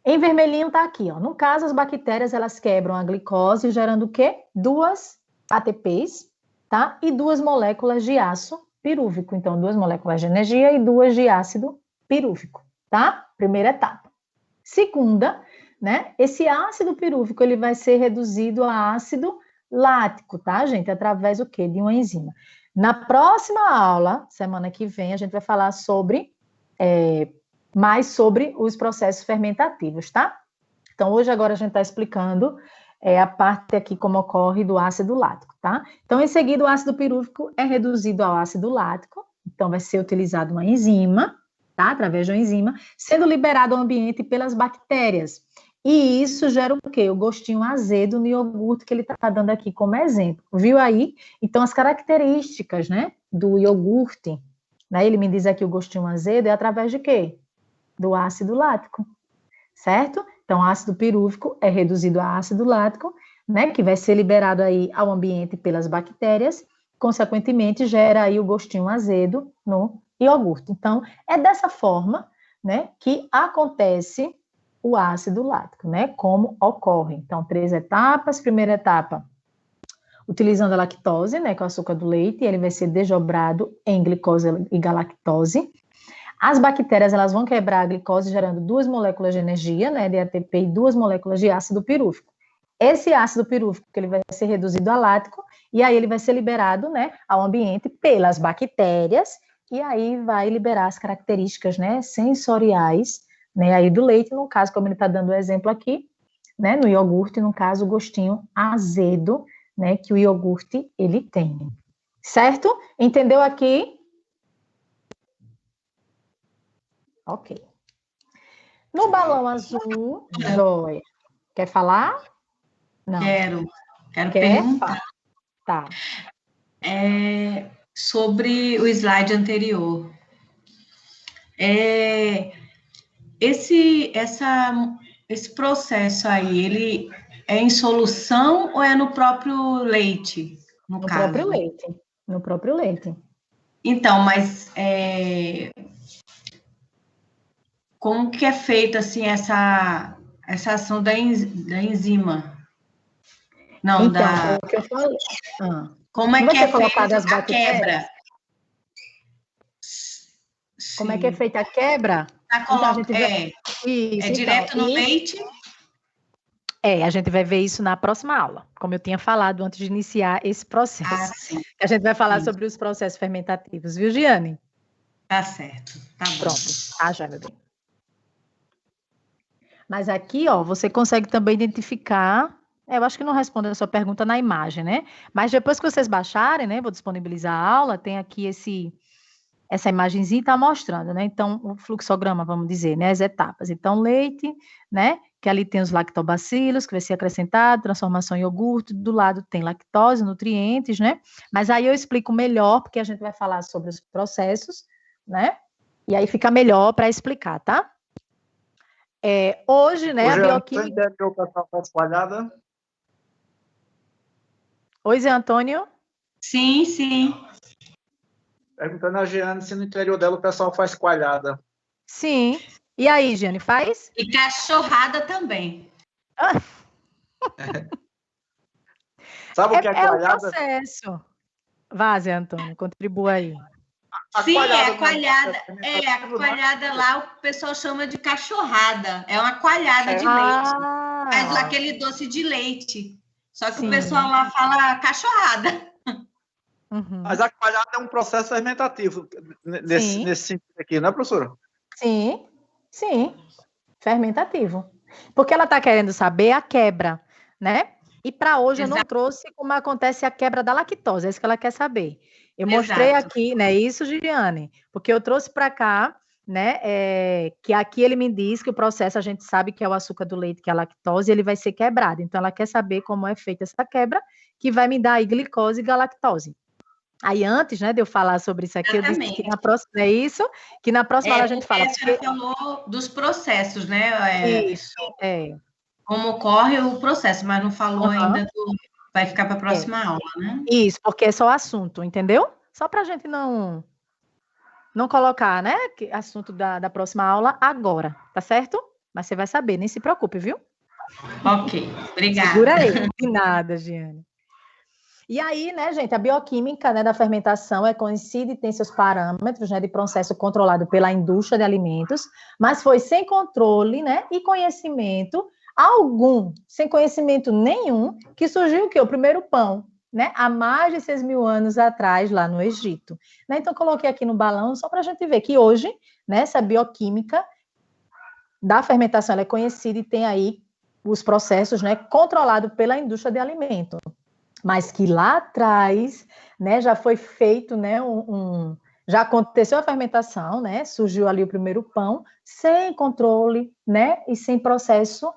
Em vermelhinho tá aqui, ó. No caso, as bactérias, elas quebram a glicose, gerando o quê? 2 ATPs, tá? E 2 moléculas de ácido pirúvico. Então, 2 moléculas de energia e 2 de ácido pirúvico, tá? Primeira etapa. Segunda, né? Esse ácido pirúvico, ele vai ser reduzido a ácido lático, tá, gente? Através do quê? De uma enzima. Na próxima aula, semana que vem, a gente vai falar sobre, mais sobre os processos fermentativos, tá? Então, hoje, agora, a gente está explicando a parte aqui como ocorre do ácido lático, tá? Então, em seguida, o ácido pirúvico é reduzido ao ácido lático, então vai ser utilizado uma enzima, tá? Através de uma enzima, sendo liberado ao ambiente pelas bactérias. E isso gera o quê? O gostinho azedo no iogurte que ele está dando aqui como exemplo. Viu aí? Então, as características, né, do iogurte, né, ele me diz aqui o gostinho azedo, é através de quê? Do ácido lático, certo? Então, ácido pirúvico é reduzido a ácido lático, né, que vai ser liberado aí ao ambiente pelas bactérias, consequentemente, gera aí o gostinho azedo no iogurte. Então, é dessa forma, né, que acontece o ácido lático, né, como ocorre. Então, 3 etapas. Primeira etapa, utilizando a lactose, né, que é o açúcar do leite, ele vai ser desdobrado em glicose e galactose. As bactérias, elas vão quebrar a glicose, gerando 2 moléculas de energia, né, de ATP, e 2 moléculas de ácido pirúvico. Esse ácido pirúvico, ele vai ser reduzido a lático, e aí ele vai ser liberado, né, ao ambiente pelas bactérias, e aí vai liberar as características, né, sensoriais, né, aí do leite, no caso, como ele está dando o exemplo aqui, né, no iogurte, no caso, o gostinho azedo, né, que o iogurte, ele tem. Certo? Entendeu aqui? Ok. No balão azul, joia. Quer falar? Não. Quero Quer? perguntar. Tá. Sobre o slide anterior. Esse processo aí, ele é em solução ou é no próprio leite, no caso? Próprio leite. No próprio leite. Então, mas como que é feita, assim, essa ação da enzima? Não, então, o que eu falei. Como é que é feita a quebra? Como é que é feita a quebra? Então, direto no leite? A gente vai ver isso na próxima aula, como eu tinha falado antes de iniciar esse processo. Sim. A gente vai falar sobre os processos fermentativos, viu, Giane? Tá certo, tá bom. Pronto, já, meu bem. Mas aqui, ó, você consegue também identificar, Eu acho que não responde a sua pergunta na imagem, né? Mas depois que vocês baixarem, né? Vou disponibilizar a aula, tem aqui essa imagenzinha está mostrando, né? Então, o fluxograma, vamos dizer, né? As etapas. Então, leite, né? Que ali tem os lactobacilos, que vai ser acrescentado, transformação em iogurte, do lado tem lactose, nutrientes, né? Mas aí eu explico melhor, porque a gente vai falar sobre os processos, né? E aí fica melhor para explicar, tá? Hoje, né, a bioquímica... que o pessoal faz coalhada? Oi, Zé Antônio? Sim, sim. Perguntando a Jeane se no interior dela o pessoal faz coalhada. Sim. E aí, Giane, faz? E cachorrada também. Sabe o que é É o coalhada? processo. Vá, Zé Antônio, contribua aí. Sim, a coalhada. coalhada lá o pessoal chama de cachorrada. É uma coalhada de leite. Faz lá aquele doce de leite. Só que Sim. o pessoal lá fala cachorrada. Uhum. Mas a coalhada é um processo fermentativo nesse sentido aqui, não é, professora? Sim, sim, fermentativo. Porque ela está querendo saber a quebra, né? E para hoje eu não Exato. trouxe como acontece a quebra da lactose, é isso que ela quer saber. Eu mostrei Exato. aqui, né? Isso, Giliane, porque eu trouxe para cá, né? Que aqui ele me diz que o processo a gente sabe que é o açúcar do leite, que é a lactose, ele vai ser quebrado. Então ela quer saber como é feita essa quebra, que vai me dar aí glicose e galactose. Aí antes, né, de eu falar sobre isso aqui, Exatamente. eu disse que na próxima, é isso? Que na próxima aula a gente fala. A senhora falou dos processos, né? Isso, Como ocorre o processo, mas não falou ainda vai ficar para a próxima aula, né? Isso, porque é só assunto, entendeu? Só para a gente não colocar, né, assunto da próxima aula agora, tá certo? Mas você vai saber, nem se preocupe, viu? Ok, obrigada. Segura aí, de nada, Giane. E aí, né, gente, a bioquímica, né, da fermentação é conhecida e tem seus parâmetros, né, de processo controlado pela indústria de alimentos, mas foi sem controle, né, e conhecimento algum, sem conhecimento nenhum, que surgiu o quê? O primeiro pão, né, há mais de 6.000 anos atrás, lá no Egito. Né, então, coloquei aqui no balão só para a gente ver que hoje, né, essa bioquímica da fermentação ela é conhecida e tem aí os processos, né, controlados pela indústria de alimentos. Mas que lá atrás, né, já foi feito, né, já aconteceu a fermentação, né, surgiu ali o primeiro pão, sem controle, né, e sem processo,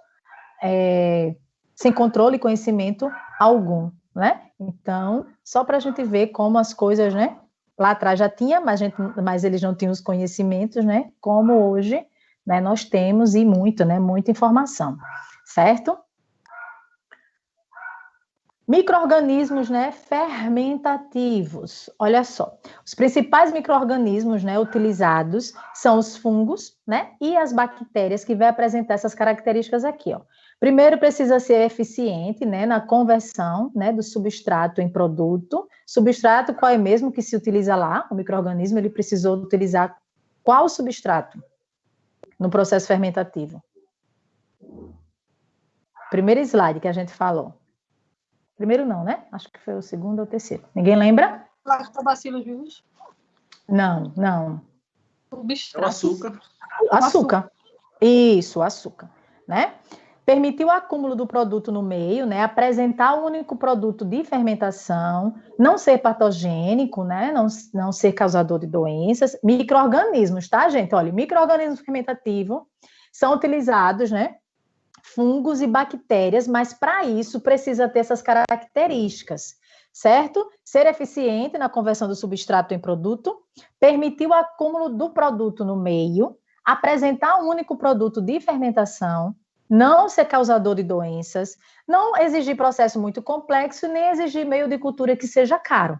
sem controle e conhecimento algum, né? Então, só para a gente ver como as coisas, né, lá atrás já tinha, mas eles não tinham os conhecimentos, né, como hoje, né, nós temos e muito, né, muita informação, certo? Micro-organismos, né, fermentativos. Olha só, os principais micro-organismos, né, utilizados são os fungos, né, e as bactérias que vai apresentar essas características aqui, ó. Primeiro precisa ser eficiente, né, na conversão, né, do substrato em produto. Substrato, qual é mesmo que se utiliza lá? O micro-organismo, ele precisou utilizar qual substrato no processo fermentativo? Primeiro slide que a gente falou. Primeiro não, né? Acho que foi o segundo ou o terceiro. Ninguém lembra? Lactobacilos vivos. Não. É o açúcar. Açúcar. Isso, açúcar, né? Permitir o acúmulo do produto no meio, né? Apresentar o único produto de fermentação, não ser patogênico, né? Não ser causador de doenças. Micro-organismos, tá, gente? Olha, micro-organismos fermentativos são utilizados, né? Fungos e bactérias, mas para isso precisa ter essas características, certo? Ser eficiente na conversão do substrato em produto, permitir o acúmulo do produto no meio, apresentar um único produto de fermentação, não ser causador de doenças, não exigir processo muito complexo, nem exigir meio de cultura que seja caro.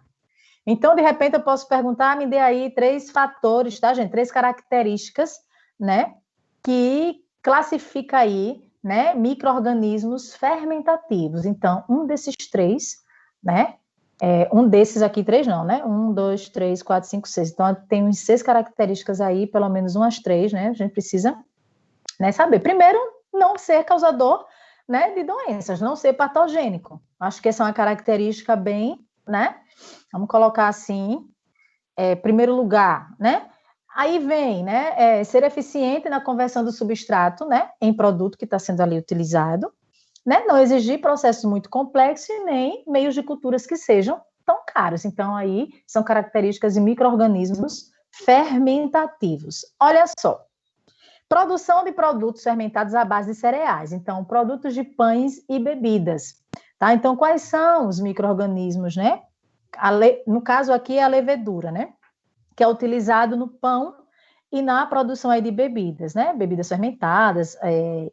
Então, de repente, eu posso perguntar, me dê aí 3 fatores, tá, gente? 3 características, né, que classifica aí, né, micro-organismos fermentativos. Então, um desses 3, né, um desses aqui, 3 não, né, 1, 2, 3, 4, 5, 6. Então, tem uns 6 características aí, pelo menos umas 3, né, a gente precisa, né, saber. Primeiro, não ser causador, né, de doenças, não ser patogênico. Acho que essa é uma característica bem, né, vamos colocar assim, primeiro lugar, né. Aí vem, né, ser eficiente na conversão do substrato, né, em produto que está sendo ali utilizado, né, não exigir processos muito complexos e nem meios de culturas que sejam tão caros. Então, aí são características de micro-organismos fermentativos. Olha só, produção de produtos fermentados à base de cereais. Então, produtos de pães e bebidas. Tá? Então, quais são os micro-organismos, né? No caso aqui é a levedura, né? Que é utilizado no pão e na produção aí de bebidas, né? Bebidas fermentadas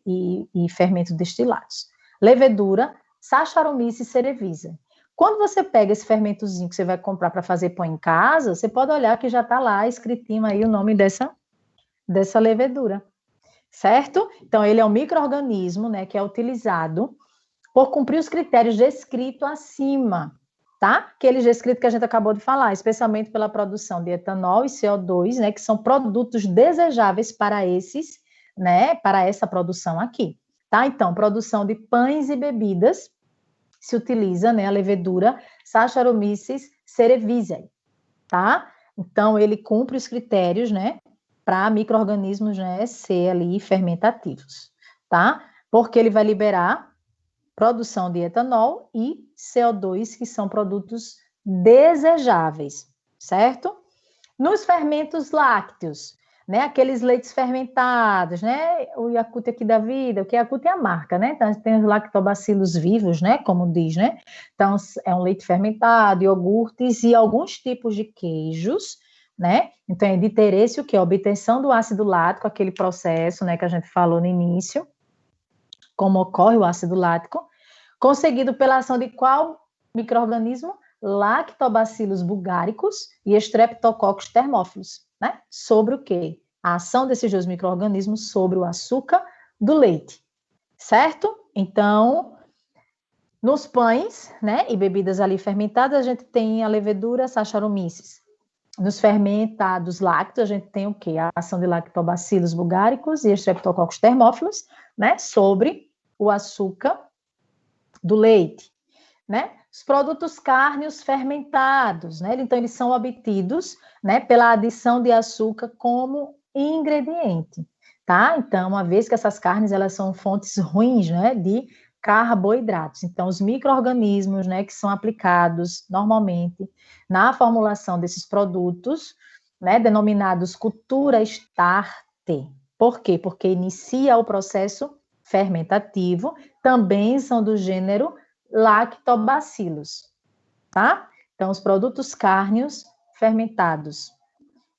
e fermentos destilados. Levedura, Saccharomyces cerevisiae. Quando você pega esse fermentozinho que você vai comprar para fazer pão em casa, você pode olhar que já está lá escritinho aí o nome dessa levedura, certo? Então, ele é um micro-organismo, né, que é utilizado por cumprir os critérios descritos acima, tá? Aqueles descritos que a gente acabou de falar, especialmente pela produção de etanol e CO2, né, que são produtos desejáveis para esses, né, para essa produção aqui, tá? Então, produção de pães e bebidas, se utiliza, né, a levedura Saccharomyces cerevisiae, tá? Então, ele cumpre os critérios, né, para micro-organismos, né, ser ali fermentativos, tá? Porque ele vai liberar produção de etanol e CO2, que são produtos desejáveis, certo? Nos fermentos lácteos, né, aqueles leites fermentados, né, o Yakult aqui da vida, o que Yakult é a marca, né, então tem os lactobacilos vivos, né, como diz, né, então é um leite fermentado, iogurtes e alguns tipos de queijos, né, então é de interesse o que? A obtenção do ácido lático, aquele processo, né, que a gente falou no início, como ocorre o ácido lático, conseguido pela ação de qual micro-organismo? Lactobacillus bulgaricus e Streptococcus thermophilus, né? Sobre o quê? A ação desses dois micro-organismos sobre o açúcar do leite, certo? Então, nos pães, né, e bebidas ali fermentadas, a gente tem a levedura Saccharomyces. Nos fermentados lácteos, a gente tem o quê? A ação de Lactobacillus bulgaricus e Streptococcus thermophilus, né, sobre o açúcar do leite, né? Os produtos cárneos fermentados, né? Então, eles são obtidos, né, pela adição de açúcar como ingrediente, tá? Então, uma vez que essas carnes, elas são fontes ruins, né, de carboidratos. Então, os micro-organismos, né, que são aplicados normalmente na formulação desses produtos, né, denominados cultura starte. Por quê? Porque inicia o processo fermentativo, também são do gênero lactobacillus, tá? Então, os produtos cárneos fermentados,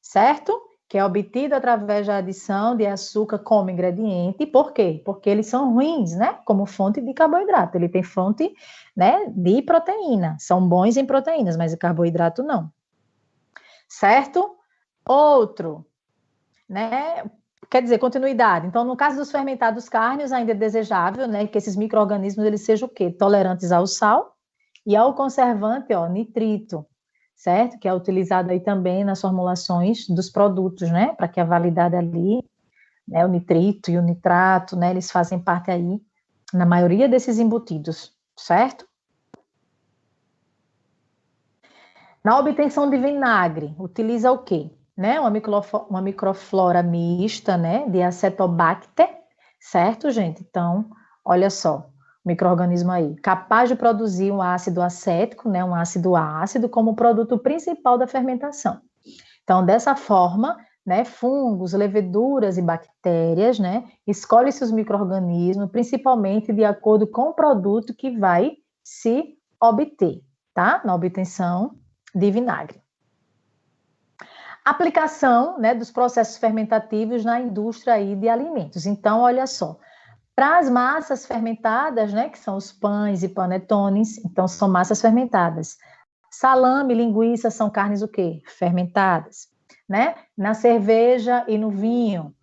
certo? Que é obtido através da adição de açúcar como ingrediente. Por quê? Porque eles são ruins, né? Como fonte de carboidrato. Ele tem fonte, né, de proteína. São bons em proteínas, mas em carboidrato não. Certo? Outro, né? Quer dizer, continuidade. Então, no caso dos fermentados cárneos, ainda é desejável, né, que esses micro-organismos eles sejam o quê? Tolerantes ao sal e ao conservante, ó, nitrito, certo? Que é utilizado aí também nas formulações dos produtos, né, para que a validade ali, né, o nitrito e o nitrato, né, eles fazem parte aí na maioria desses embutidos, certo? Na obtenção de vinagre, utiliza o quê? Né, uma microflora mista, né, de Acetobacter, certo, gente? Então, olha só, micro-organismo aí, capaz de produzir um ácido acético, né, um ácido ácido, como produto principal da fermentação. Então, dessa forma, né, fungos, leveduras e bactérias, né, escolhem seus micro-organismos, principalmente de acordo com o produto que vai se obter, tá? Na obtenção de vinagre. Aplicação, né, dos processos fermentativos na indústria aí de alimentos. Então, olha só, para as massas fermentadas, né, que são os pães e panetones, então são massas fermentadas. Salame, linguiça são carnes o quê? Fermentadas, né? Na cerveja e no vinho,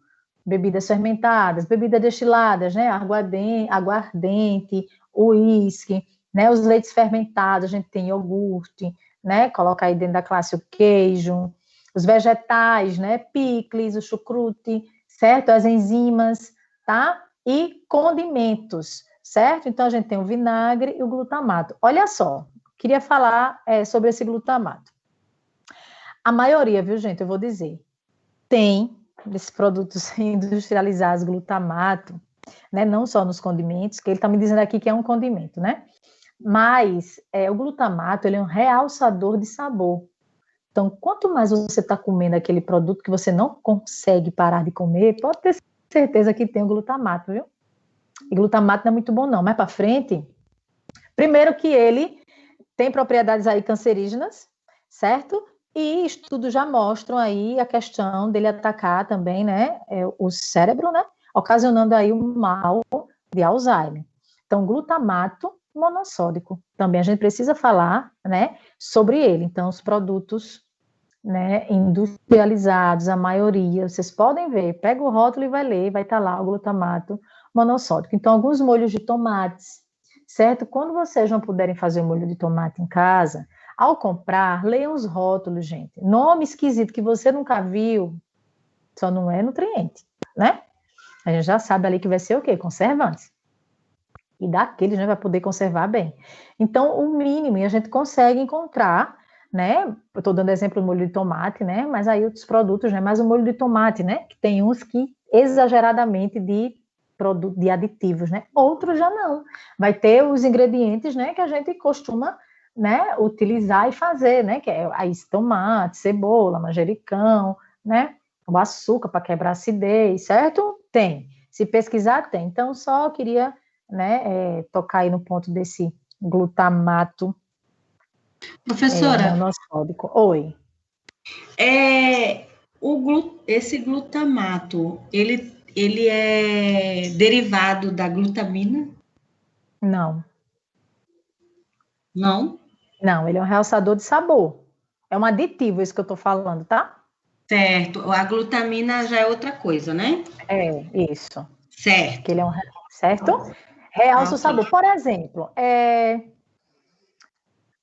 bebidas fermentadas, bebidas destiladas, né, aguardente, uísque, né, os leites fermentados, a gente tem iogurte, né, coloca aí dentro da classe o queijo, os vegetais, né, picles, o chucrute, certo? As enzimas, tá? E condimentos, certo? Então, a gente tem o vinagre e o glutamato. Olha só, queria falar sobre esse glutamato. A maioria, viu, gente, eu vou dizer, tem desses produtos industrializados, glutamato, né? Não só nos condimentos, que ele está me dizendo aqui que é um condimento, né? Mas o glutamato, ele é um realçador de sabor. Então, quanto mais você está comendo aquele produto que você não consegue parar de comer, pode ter certeza que tem o glutamato, viu? E glutamato não é muito bom, não. Mais para frente, primeiro que ele tem propriedades aí cancerígenas, certo? E estudos já mostram aí a questão dele atacar também, né, o cérebro, né, ocasionando aí um mal de Alzheimer. Então, glutamato monossódico, também a gente precisa falar, né, sobre ele. Então, os produtos, né, industrializados, a maioria, vocês podem ver, pega o rótulo e vai ler, vai estar lá o glutamato monossódico. Então, alguns molhos de tomates, certo? Quando vocês não puderem fazer o molho de tomate em casa, ao comprar, leiam os rótulos, gente. Nome esquisito que você nunca viu, só não é nutriente, né? A gente já sabe ali que vai ser o quê? Conservantes. E daqueles, né, vai poder conservar bem. Então, o mínimo, e a gente consegue encontrar, né? Eu estou dando exemplo do molho de tomate, né? Mas aí outros produtos, né? Mas o molho de tomate, né? Que tem uns que exageradamente de produto, de aditivos, né? Outros já não. Vai ter os ingredientes, né? Que a gente costuma, né, utilizar e fazer, né, que é aí tomate, cebola, manjericão, né, o açúcar para quebrar a acidez, certo? Tem. Se pesquisar, tem. Então, só queria, né, tocar aí no ponto desse glutamato. Professora, monossódico. Oi. Esse glutamato, ele é derivado da glutamina? Não. Não? Não, ele é um realçador de sabor. É um aditivo, isso que eu estou falando, tá? Certo. A glutamina já é outra coisa, né? É, isso. Certo. Que ele é um, certo? Realça o sabor. Por exemplo,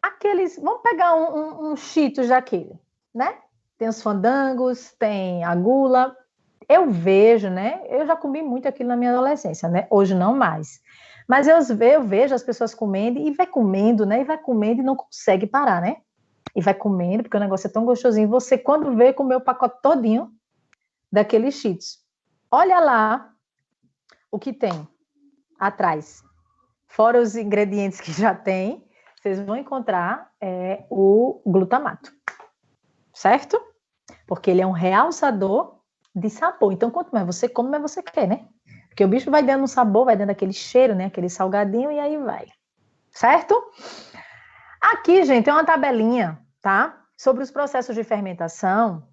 aqueles... Vamos pegar um Cheetos daquele, né? Tem os fandangos, tem a gula. Eu vejo, né? Eu já comi muito aquilo na minha adolescência, né? Hoje não mais. Mas eu vejo as pessoas comendo e vai comendo, né? E vai comendo e não consegue parar, né? E vai comendo, porque o negócio é tão gostosinho. Você, quando vê, comeu o pacote todinho daqueles Cheetos. Olha lá o que tem atrás. Fora os ingredientes que já tem, vocês vão encontrar o glutamato. Certo? Porque ele é um realçador de sabor. Então, quanto mais você come, mais você quer, né? Porque o bicho vai dando um sabor, vai dando aquele cheiro, né? Aquele salgadinho, e aí vai. Certo? Aqui, gente, tem uma tabelinha, tá? Sobre os processos de fermentação.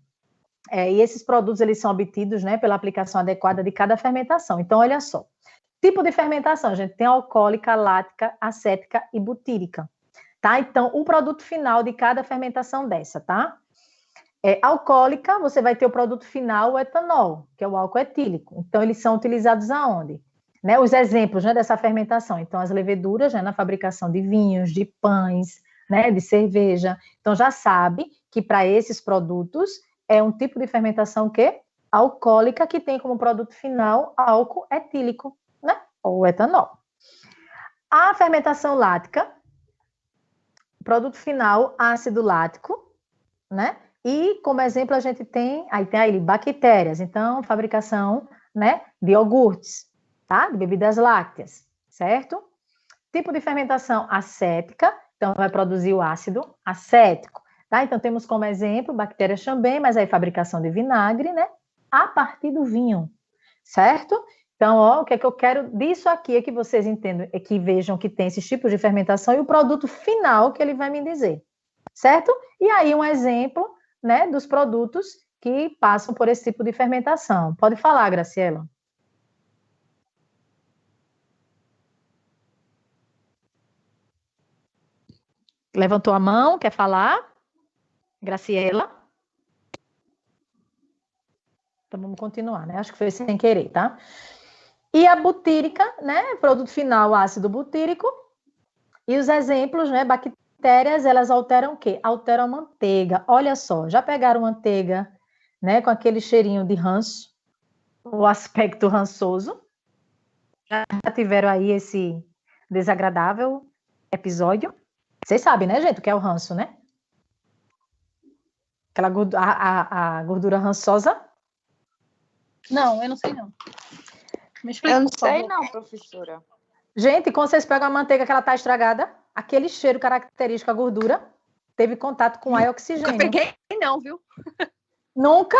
E esses produtos, eles são obtidos, né? Pela aplicação adequada de cada fermentação. Então, olha só. Tipo de fermentação, gente. Tem alcoólica, lática, acética e butírica. Tá? Então, o produto final de cada fermentação dessa, tá? Alcoólica, você vai ter o produto final, o etanol, que é o álcool etílico. Então, eles são utilizados aonde? Né, os exemplos, né, dessa fermentação. Então, as leveduras, né, na fabricação de vinhos, de pães, né, de cerveja. Então, já sabe que para esses produtos é um tipo de fermentação que alcoólica, que tem como produto final álcool etílico, né, ou etanol. A fermentação lática, produto final ácido lático, né? E, como exemplo, a gente tem aí bactérias, então, fabricação, né, de iogurtes, tá? De bebidas lácteas, certo? Tipo de fermentação acética, então, vai produzir o ácido acético, tá? Então, temos como exemplo bactéria Chambém, mas aí fabricação de vinagre, né? A partir do vinho, certo? Então, ó, o que é que eu quero disso aqui é que vocês entendam, é que vejam que tem esses tipos de fermentação e o produto final que ele vai me dizer, certo? E aí, um exemplo, né, dos produtos que passam por esse tipo de fermentação. Pode falar, Graciela. Levantou a mão, quer falar? Graciela? Então, vamos continuar, né? Acho que foi sem querer, tá? E a butírica, né, produto final, ácido butírico. E os exemplos, né, bactérias, elas alteram o quê? Alteram a manteiga. Olha só, já pegaram manteiga, né, com aquele cheirinho de ranço, o aspecto rançoso? Já tiveram aí esse desagradável episódio? Vocês sabem, né, gente, o que é o ranço, né? Aquela a gordura rançosa? Não, eu não sei não. Me explica, Eu não por sei favor. não, professora. Gente, quando vocês pegam a manteiga que ela está estragada, aquele cheiro característico, a gordura, teve contato com ar e oxigênio. Nunca peguei, não, viu? Nunca?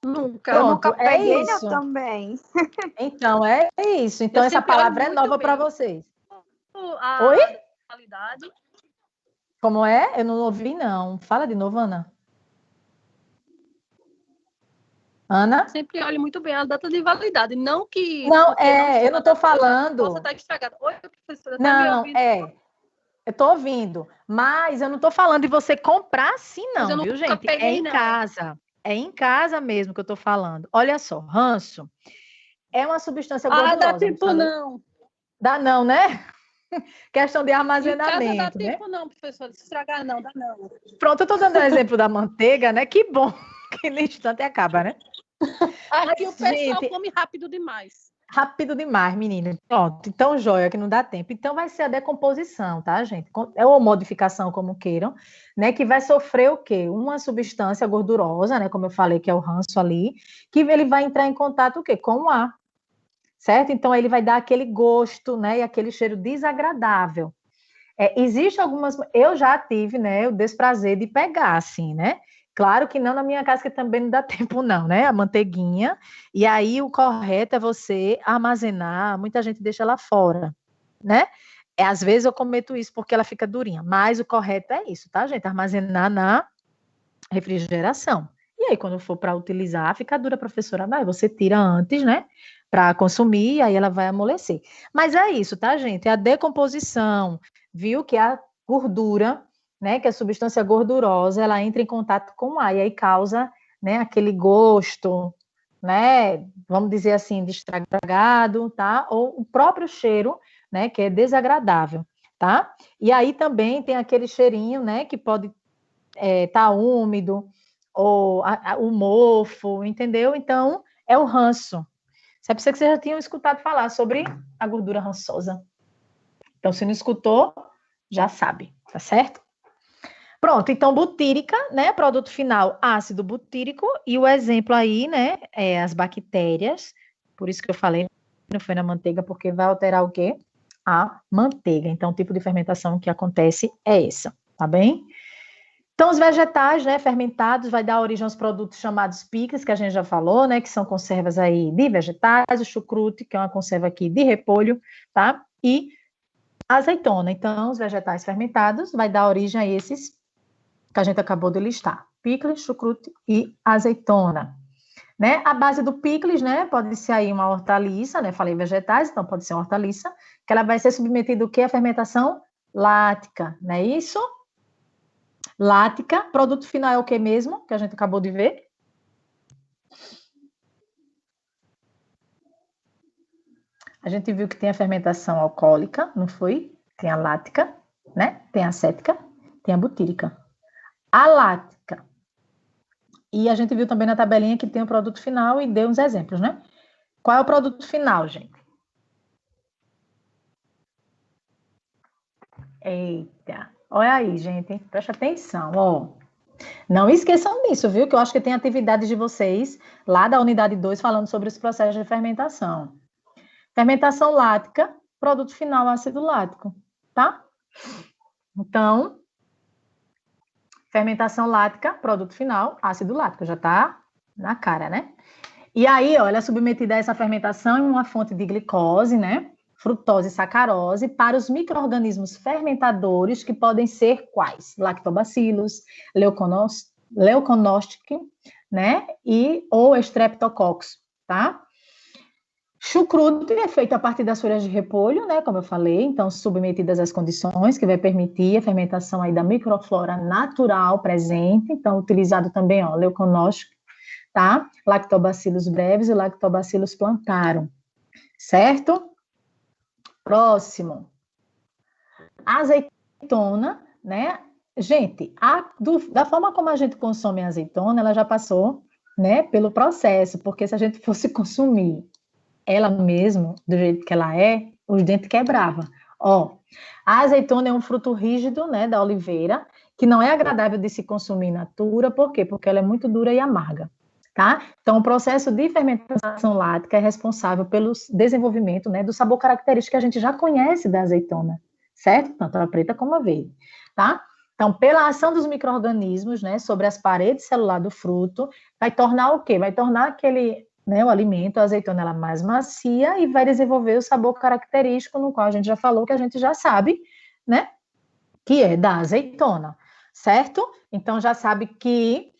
Nunca. Eu Pronto, nunca é peguei, isso. eu também. Então, é isso. Então, Eu essa sempre olho palavra é muito nova para bem. vocês. A Oi? qualidade. Como é? Eu não ouvi, não. Fala de novo, Ana. Ana? Sempre olho muito bem a data de validade. Não que. Não, porque não eu não estou está na data de validade, falando. possa estar estragada. Oi, professora, tá me Não, ouvindo? eu estou ouvindo. Mas eu não estou falando de você comprar assim, Mas eu não, viu, nunca gente? É peguei, em não. casa. É em casa mesmo que eu estou falando. Olha só, ranço é uma substância gordurosa. Dá não tempo falei? não. Dá não, né? Questão de Em casa dá armazenamento, né? tempo não, professora. Se estragar não, dá não. Pronto, eu estou dando o exemplo da manteiga, né? Que bom que no instante acaba, né? Aqui o pessoal Gente, come rápido demais. rápido demais, menina. Pronto, então joia que não dá tempo. Então vai ser a decomposição, tá, gente? É ou modificação, como queiram, né? Que vai sofrer o quê? Uma substância gordurosa, né? Como eu falei, que é o ranço ali, que ele vai entrar em contato o quê? Com o ar, certo? Então ele vai dar aquele gosto, né? E aquele cheiro desagradável. Existe algumas. Eu já tive, né? O desprazer de pegar, assim, né? Claro que não na minha casa, que também não dá tempo, não, né? A manteiguinha. E aí o correto é você armazenar. Muita gente deixa ela fora, né? Às vezes eu cometo isso porque ela fica durinha, mas o correto é isso, tá, gente? Armazenar na refrigeração. E aí, quando for para utilizar, fica dura, professora. Mas você tira antes, né? Para consumir, e aí ela vai amolecer. Mas é isso, tá, gente? É a decomposição, viu? Que a gordura, né? Que a substância gordurosa, ela entra em contato com o ar, e aí causa, né? Aquele gosto, né? Vamos dizer assim, de estragado, tá? Ou o próprio cheiro, né? Que é desagradável, tá? E aí também tem aquele cheirinho, né? Que pode tá úmido, ou o mofo, entendeu? Então, é o ranço. Sabe que vocês já tinham escutado falar sobre a gordura rançosa. Então, se não escutou, já sabe, tá certo? Pronto, então, butírica, né? Produto final, ácido butírico, e o exemplo aí, né? É as bactérias, por isso que eu falei, não foi na manteiga, porque vai alterar o quê? A manteiga. Então, o tipo de fermentação que acontece é essa, tá bem? Então, os vegetais, né, fermentados, vai dar origem aos produtos chamados picles, que a gente já falou, né, que são conservas aí de vegetais, o chucrute, que é uma conserva aqui de repolho, tá? E azeitona. Então, os vegetais fermentados vai dar origem a esses que a gente acabou de listar. Picles, chucrute e azeitona. Né? A base do picles, né, pode ser aí uma hortaliça, né, falei vegetais, então pode ser uma hortaliça, que ela vai ser submetida ao quê? A fermentação lática, não é isso? Lática, produto final é o que mesmo, que a gente acabou de ver? A gente viu que tem a fermentação alcoólica, não foi? Tem a lática, né? Tem a acética, tem a butírica. A lática. E a gente viu também na tabelinha que tem o produto final e deu uns exemplos, né? Qual é o produto final, gente? Eita, olha aí, gente, presta atenção, ó. Não esqueçam disso, viu? Que eu acho que tem atividades de vocês lá da unidade 2 falando sobre os processos de fermentação. Fermentação lática, produto final ácido lático, tá? Então, fermentação lática, produto final ácido lático, já tá na cara, né? E aí, ó, ela é submetida a essa fermentação em uma fonte de glicose, né? Frutose e sacarose para os micro-organismos fermentadores que podem ser quais? Lactobacilos, leuconostoc, né? Ou Streptococcus, tá? Chucrute é feito a partir das folhas de repolho, né? Como eu falei, então submetidas às condições que vai permitir a fermentação aí da microflora natural presente, então utilizado também, ó, leuconostoc, tá? Lactobacillus brevis e Lactobacillus plantarum, certo? Próximo. Azeitona, né? Gente, da forma como a gente consome a azeitona, ela já passou, né, pelo processo, porque se a gente fosse consumir ela mesmo, do jeito que ela é, os dentes quebravam. Ó, a azeitona é um fruto rígido, né, da oliveira, que não é agradável de se consumir in natura, por quê? Porque ela é muito dura e amarga. tá? Então, o processo de fermentação lática é responsável pelo desenvolvimento, né, do sabor característico que a gente já conhece da azeitona, certo? Tanto a preta como a verde, tá? Então, pela ação dos micro-organismos, né, sobre as paredes celulares do fruto, vai tornar o quê? Vai tornar aquele, né, o alimento, a azeitona, ela mais macia e vai desenvolver o sabor característico, no qual a gente já falou, que a gente já sabe, né, que é da azeitona, certo? Então, já sabe que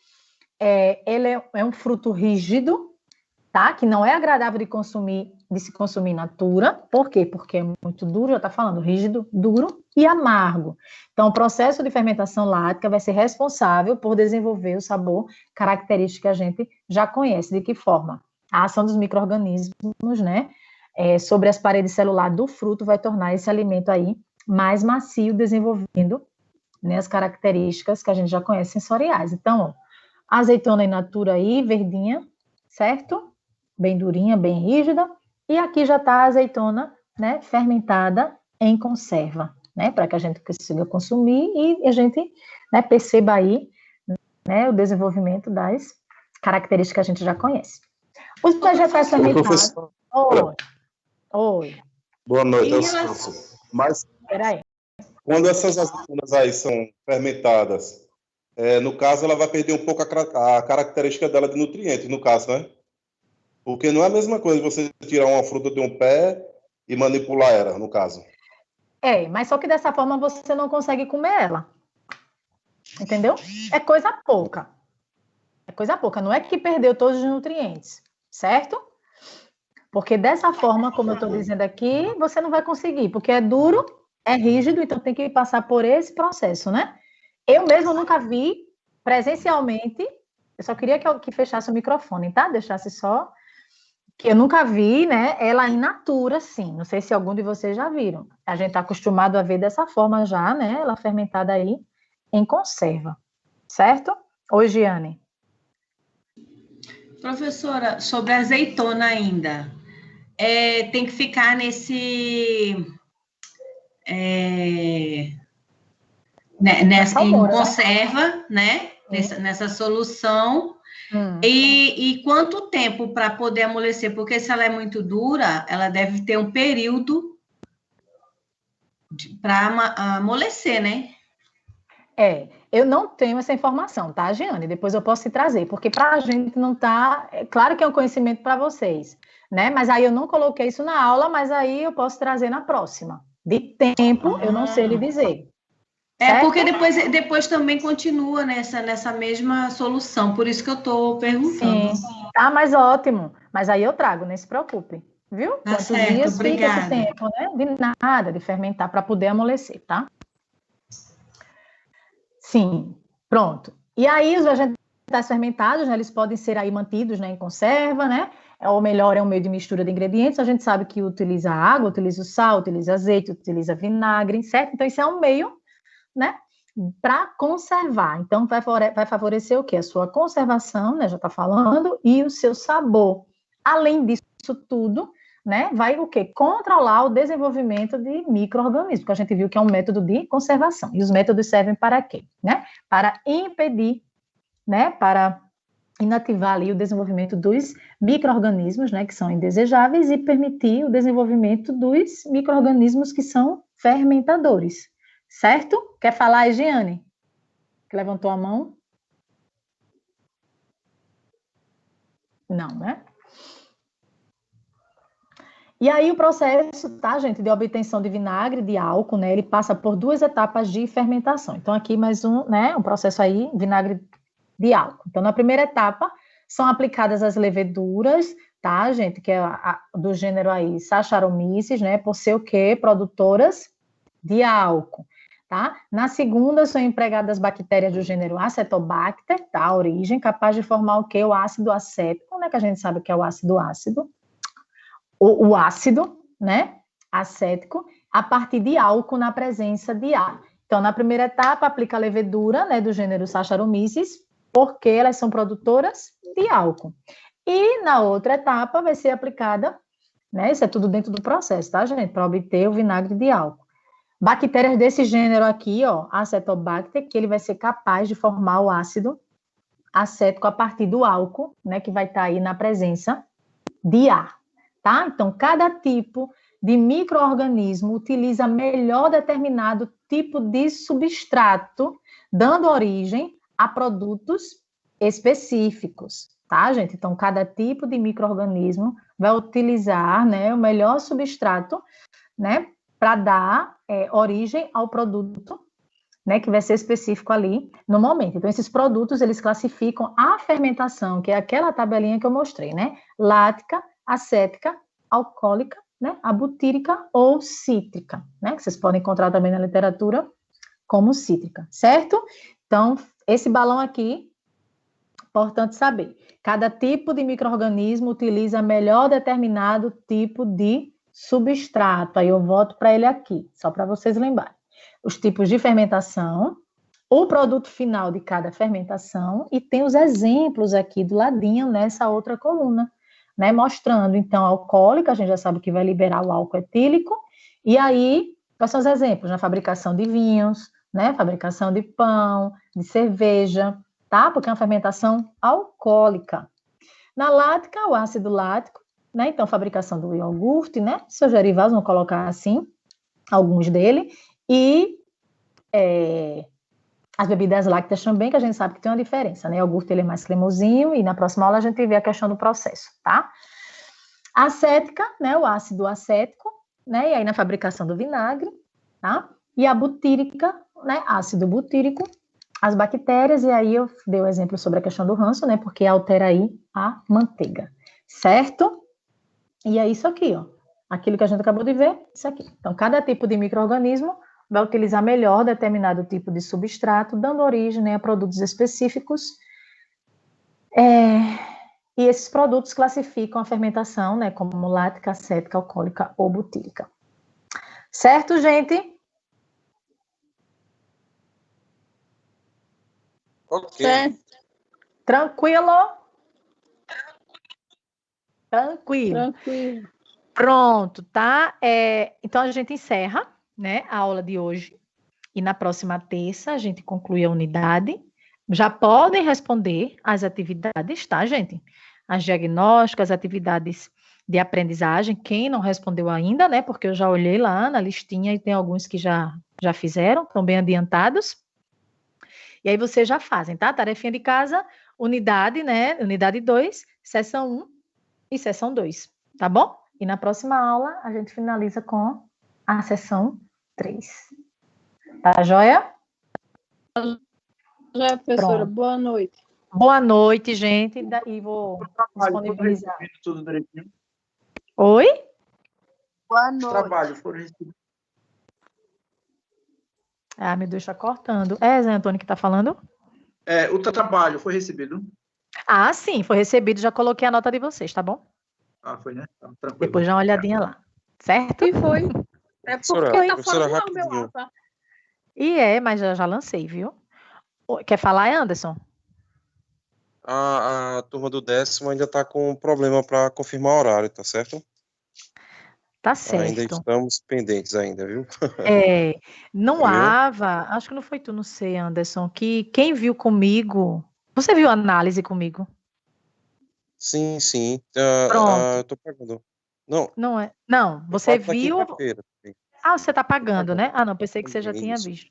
ele é um fruto rígido, tá? Que não é agradável de se consumir in natura. Por quê? Porque é muito duro, já está falando, rígido, duro e amargo. Então, o processo de fermentação lática vai ser responsável por desenvolver o sabor característico que a gente já conhece. De que forma? A ação dos micro-organismos, né, sobre as paredes celulares do fruto vai tornar esse alimento aí mais macio, desenvolvendo, né, as características que a gente já conhece sensoriais. Então, ó, azeitona in natura aí, verdinha, certo? Bem durinha, bem rígida. E aqui já está a azeitona, né, fermentada em conserva, né, para que a gente consiga consumir e a gente, né, perceba aí, né, o desenvolvimento das características que a gente já conhece. Os vegetais fermentados... Oi. Boa noite, Celso. Mas Peraí. quando essas azeitonas aí são fermentadas, no caso, ela vai perder um pouco a característica dela de nutrientes, no caso, né? Porque não é a mesma coisa você tirar uma fruta de um pé e manipular ela, no caso. Mas só que dessa forma você não consegue comer ela. Entendeu? É coisa pouca. É coisa pouca. Não é que perdeu todos os nutrientes, certo? Porque dessa forma, como eu estou dizendo aqui, você não vai conseguir, porque é duro, é rígido, então tem que passar por esse processo, né? Eu mesmo nunca vi presencialmente, eu só queria que fechasse o microfone, tá? Deixasse só, que eu nunca vi, né, ela in natura, sim. Não sei se algum de vocês já viram. A gente está acostumado a ver dessa forma já, né, ela fermentada aí em conserva, certo? Oi, Giane. Professora, sobre a azeitona ainda, tem que ficar em conserva, né? Nessa solução. E quanto tempo para poder amolecer? Porque se ela é muito dura, ela deve ter um período para amolecer, né? Eu não tenho essa informação, tá, Giane? Depois eu posso te trazer, porque para a gente não tá... Claro que é um conhecimento para vocês, né? Mas aí eu não coloquei isso na aula, mas aí eu posso trazer na próxima. De tempo, eu não sei lhe dizer. Porque depois também continua nessa mesma solução, por isso que eu estou perguntando. Sim, tá, mas ótimo. Mas aí eu trago, não se preocupe, viu? Tá Quantos certo, dias obrigada. fica esse tempo, né? De nada, de fermentar para poder amolecer, tá? Sim, pronto. E aí os vegetais fermentados, né, eles podem ser aí mantidos, né, em conserva, né? Ou melhor, é um meio de mistura de ingredientes. A gente sabe que utiliza água, utiliza o sal, utiliza azeite, utiliza vinagre, certo? Então, isso é um meio, né, para conservar. Então, vai favorecer o quê? A sua conservação, né, já está falando, e o seu sabor. Além disso tudo, né, vai o quê? Controlar o desenvolvimento de micro-organismos, porque a gente viu que é um método de conservação. E os métodos servem para quê? Né? Para impedir, né, para inativar ali o desenvolvimento dos micro-organismos, né, que são indesejáveis, e permitir o desenvolvimento dos micro-organismos que são fermentadores. Certo? Quer falar, Giane? Que levantou a mão? Não, né? E aí o processo, tá, gente, de obtenção de vinagre, de álcool, né, ele passa por 2 etapas de fermentação. Então, aqui mais um, né, um processo aí, vinagre de álcool. Então, na primeira etapa, são aplicadas as leveduras, tá, gente, que é do gênero aí Saccharomyces, né, por ser o quê? Produtoras de álcool. Tá? Na segunda, são empregadas bactérias do gênero Acetobacter, tá? A origem, capaz de formar o quê? O ácido acético, né? Que a gente sabe que é o ácido, o ácido, né? Acético, a partir de álcool na presença de ar. Então, na primeira etapa, aplica a levedura, né? Do gênero Saccharomyces, porque elas são produtoras de álcool. E na outra etapa, vai ser aplicada, né? Isso é tudo dentro do processo, tá, gente? Para obter o vinagre de álcool. Bactérias desse gênero aqui, ó, Acetobacter, que ele vai ser capaz de formar o ácido acético a partir do álcool, né, que vai estar aí na presença de ar, tá? Então, cada tipo de micro-organismo utiliza melhor determinado tipo de substrato, dando origem a produtos específicos, tá, gente? Então, cada tipo de micro-organismo vai utilizar, né, o melhor substrato, né, para dar origem ao produto, né, que vai ser específico ali no momento. Então, esses produtos, eles classificam a fermentação, que é aquela tabelinha que eu mostrei, né? Lática, acética, alcoólica, né? Abutírica ou cítrica, né? Que vocês podem encontrar também na literatura como cítrica, certo? Então, esse balão aqui, importante saber. Cada tipo de micro-organismo utiliza melhor determinado tipo de substrato. Aí eu volto para ele aqui, só para vocês lembrarem. Os tipos de fermentação, o produto final de cada fermentação, e tem os exemplos aqui do ladinho nessa outra coluna, né? Mostrando, então, a alcoólica, a gente já sabe que vai liberar o álcool etílico, e aí, quais são os exemplos? Na fabricação de vinhos, né? Fabricação de pão, de cerveja, tá? Porque é uma fermentação alcoólica. Na lática, o ácido lático, né? Então, fabricação do iogurte, né? Seus derivados, vamos colocar assim, alguns dele, e as bebidas lácteas também, que a gente sabe que tem uma diferença, né? O iogurte, ele é mais cremosinho, e na próxima aula a gente vê a questão do processo, tá? Acética, né? O ácido acético, né? E aí na fabricação do vinagre, tá? E a butírica, né? Ácido butírico, as bactérias, e aí eu dei o exemplo sobre a questão do ranço, né? Porque altera aí a manteiga, certo? E é isso aqui, ó. Aquilo que a gente acabou de ver, isso aqui. Então, cada tipo de micro-organismo vai utilizar melhor determinado tipo de substrato, dando origem, né, a produtos específicos. E esses produtos classificam a fermentação, né, como lática, acética, alcoólica ou butírica. Certo, gente? Ok. Tranquilo? Tranquilo. Pronto, tá? Então, a gente encerra, né, a aula de hoje. E na próxima terça, a gente conclui a unidade. Já podem responder as atividades, tá, gente? As diagnósticas, as atividades de aprendizagem. Quem não respondeu ainda, né? Porque eu já olhei lá na listinha e tem alguns que já fizeram, estão bem adiantados. E aí vocês já fazem, tá? Tarefinha de casa, unidade, né? Unidade 2, sessão 1 e sessão 2, tá bom? E na próxima aula, a gente finaliza com a sessão 3. Tá, joia? Já, professora. Pronto. Boa noite. Boa noite, gente. E vou disponibilizar. Tudo direitinho. Oi? Boa Os noite. trabalhos foram recebidos. Ah, meu Deus, está cortando. É, Zé Antônio que está falando? O teu trabalho foi recebido? Ah, sim, foi recebido. Já coloquei a nota de vocês, tá bom? Ah, foi, né? Então, tranquilo. Depois dá uma olhadinha lá. Certo? E foi. É porque tá fora do ar, meu rapidinho. mapa. Mas já lancei, viu? Quer falar, Anderson? A turma do 10º ainda está com problema para confirmar o horário, tá certo? Tá certo. Ainda estamos pendentes ainda, viu? Não Ava, acho que não foi tu, não sei, Anderson, que quem viu comigo... Você viu a análise comigo? Sim. Pronto. Eu tô pagando. Não. Não é? Não, você viu... Ah, você tá pagando, né? Ah, não, pensei que você já tinha visto.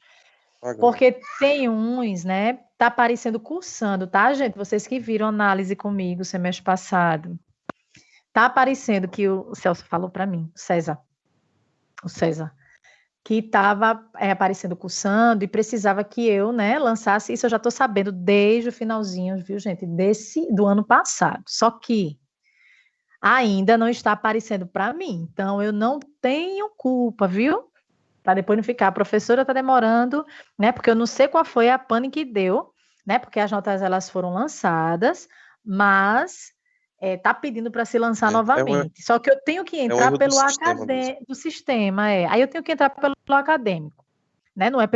Porque tem uns, né? Tá aparecendo cursando, tá, gente? Vocês que viram análise comigo semestre passado. Tá aparecendo que o Celso falou para mim, o César, que estava aparecendo cursando e precisava que eu, né, lançasse isso. Eu já estou sabendo desde o finalzinho, viu, gente, do ano passado. Só que ainda não está aparecendo para mim. Então, eu não tenho culpa, viu? Para depois não ficar. A professora está demorando, né? Porque eu não sei qual foi a pane que deu, né? Porque as notas elas foram lançadas, mas tá pedindo para se lançar novamente. Só que eu tenho que entrar pelo do sistema. Aí eu tenho que entrar pelo acadêmico, né? Não é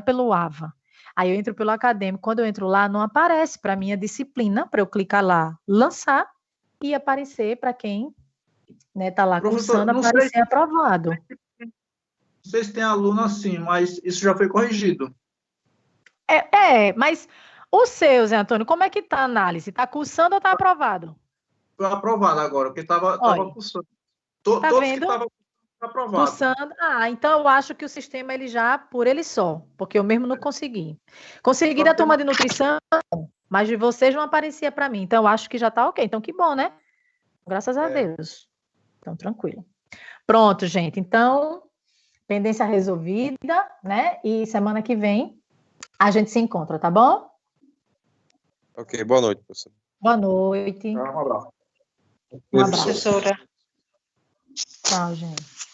pelo AVA. Aí eu entro pelo acadêmico. Quando eu entro lá, não aparece para minha disciplina, para eu clicar lá, lançar e aparecer para quem, né, tá lá cursando, aparecer aprovado. Vocês têm aluno assim, mas isso já foi corrigido. Mas O seu, Zé Antônio, como é que tá a análise? Tá cursando ou tá aprovado? Foi aprovado agora, porque estava cursando. Tá Todos vendo? que estavam aprovados. Cursando. Então eu acho que o sistema, ele já, por ele só, porque eu mesmo não consegui. Consegui da turma de nutrição, mas de vocês não aparecia para mim. Então eu acho que já tá ok. Então que bom, né? Graças a Deus. Então, tranquilo. Pronto, gente. Então, pendência resolvida, né? E semana que vem a gente se encontra, tá bom? Ok, boa noite, professor. Boa noite. Um abraço. Um abraço. Professora. Tchau, gente.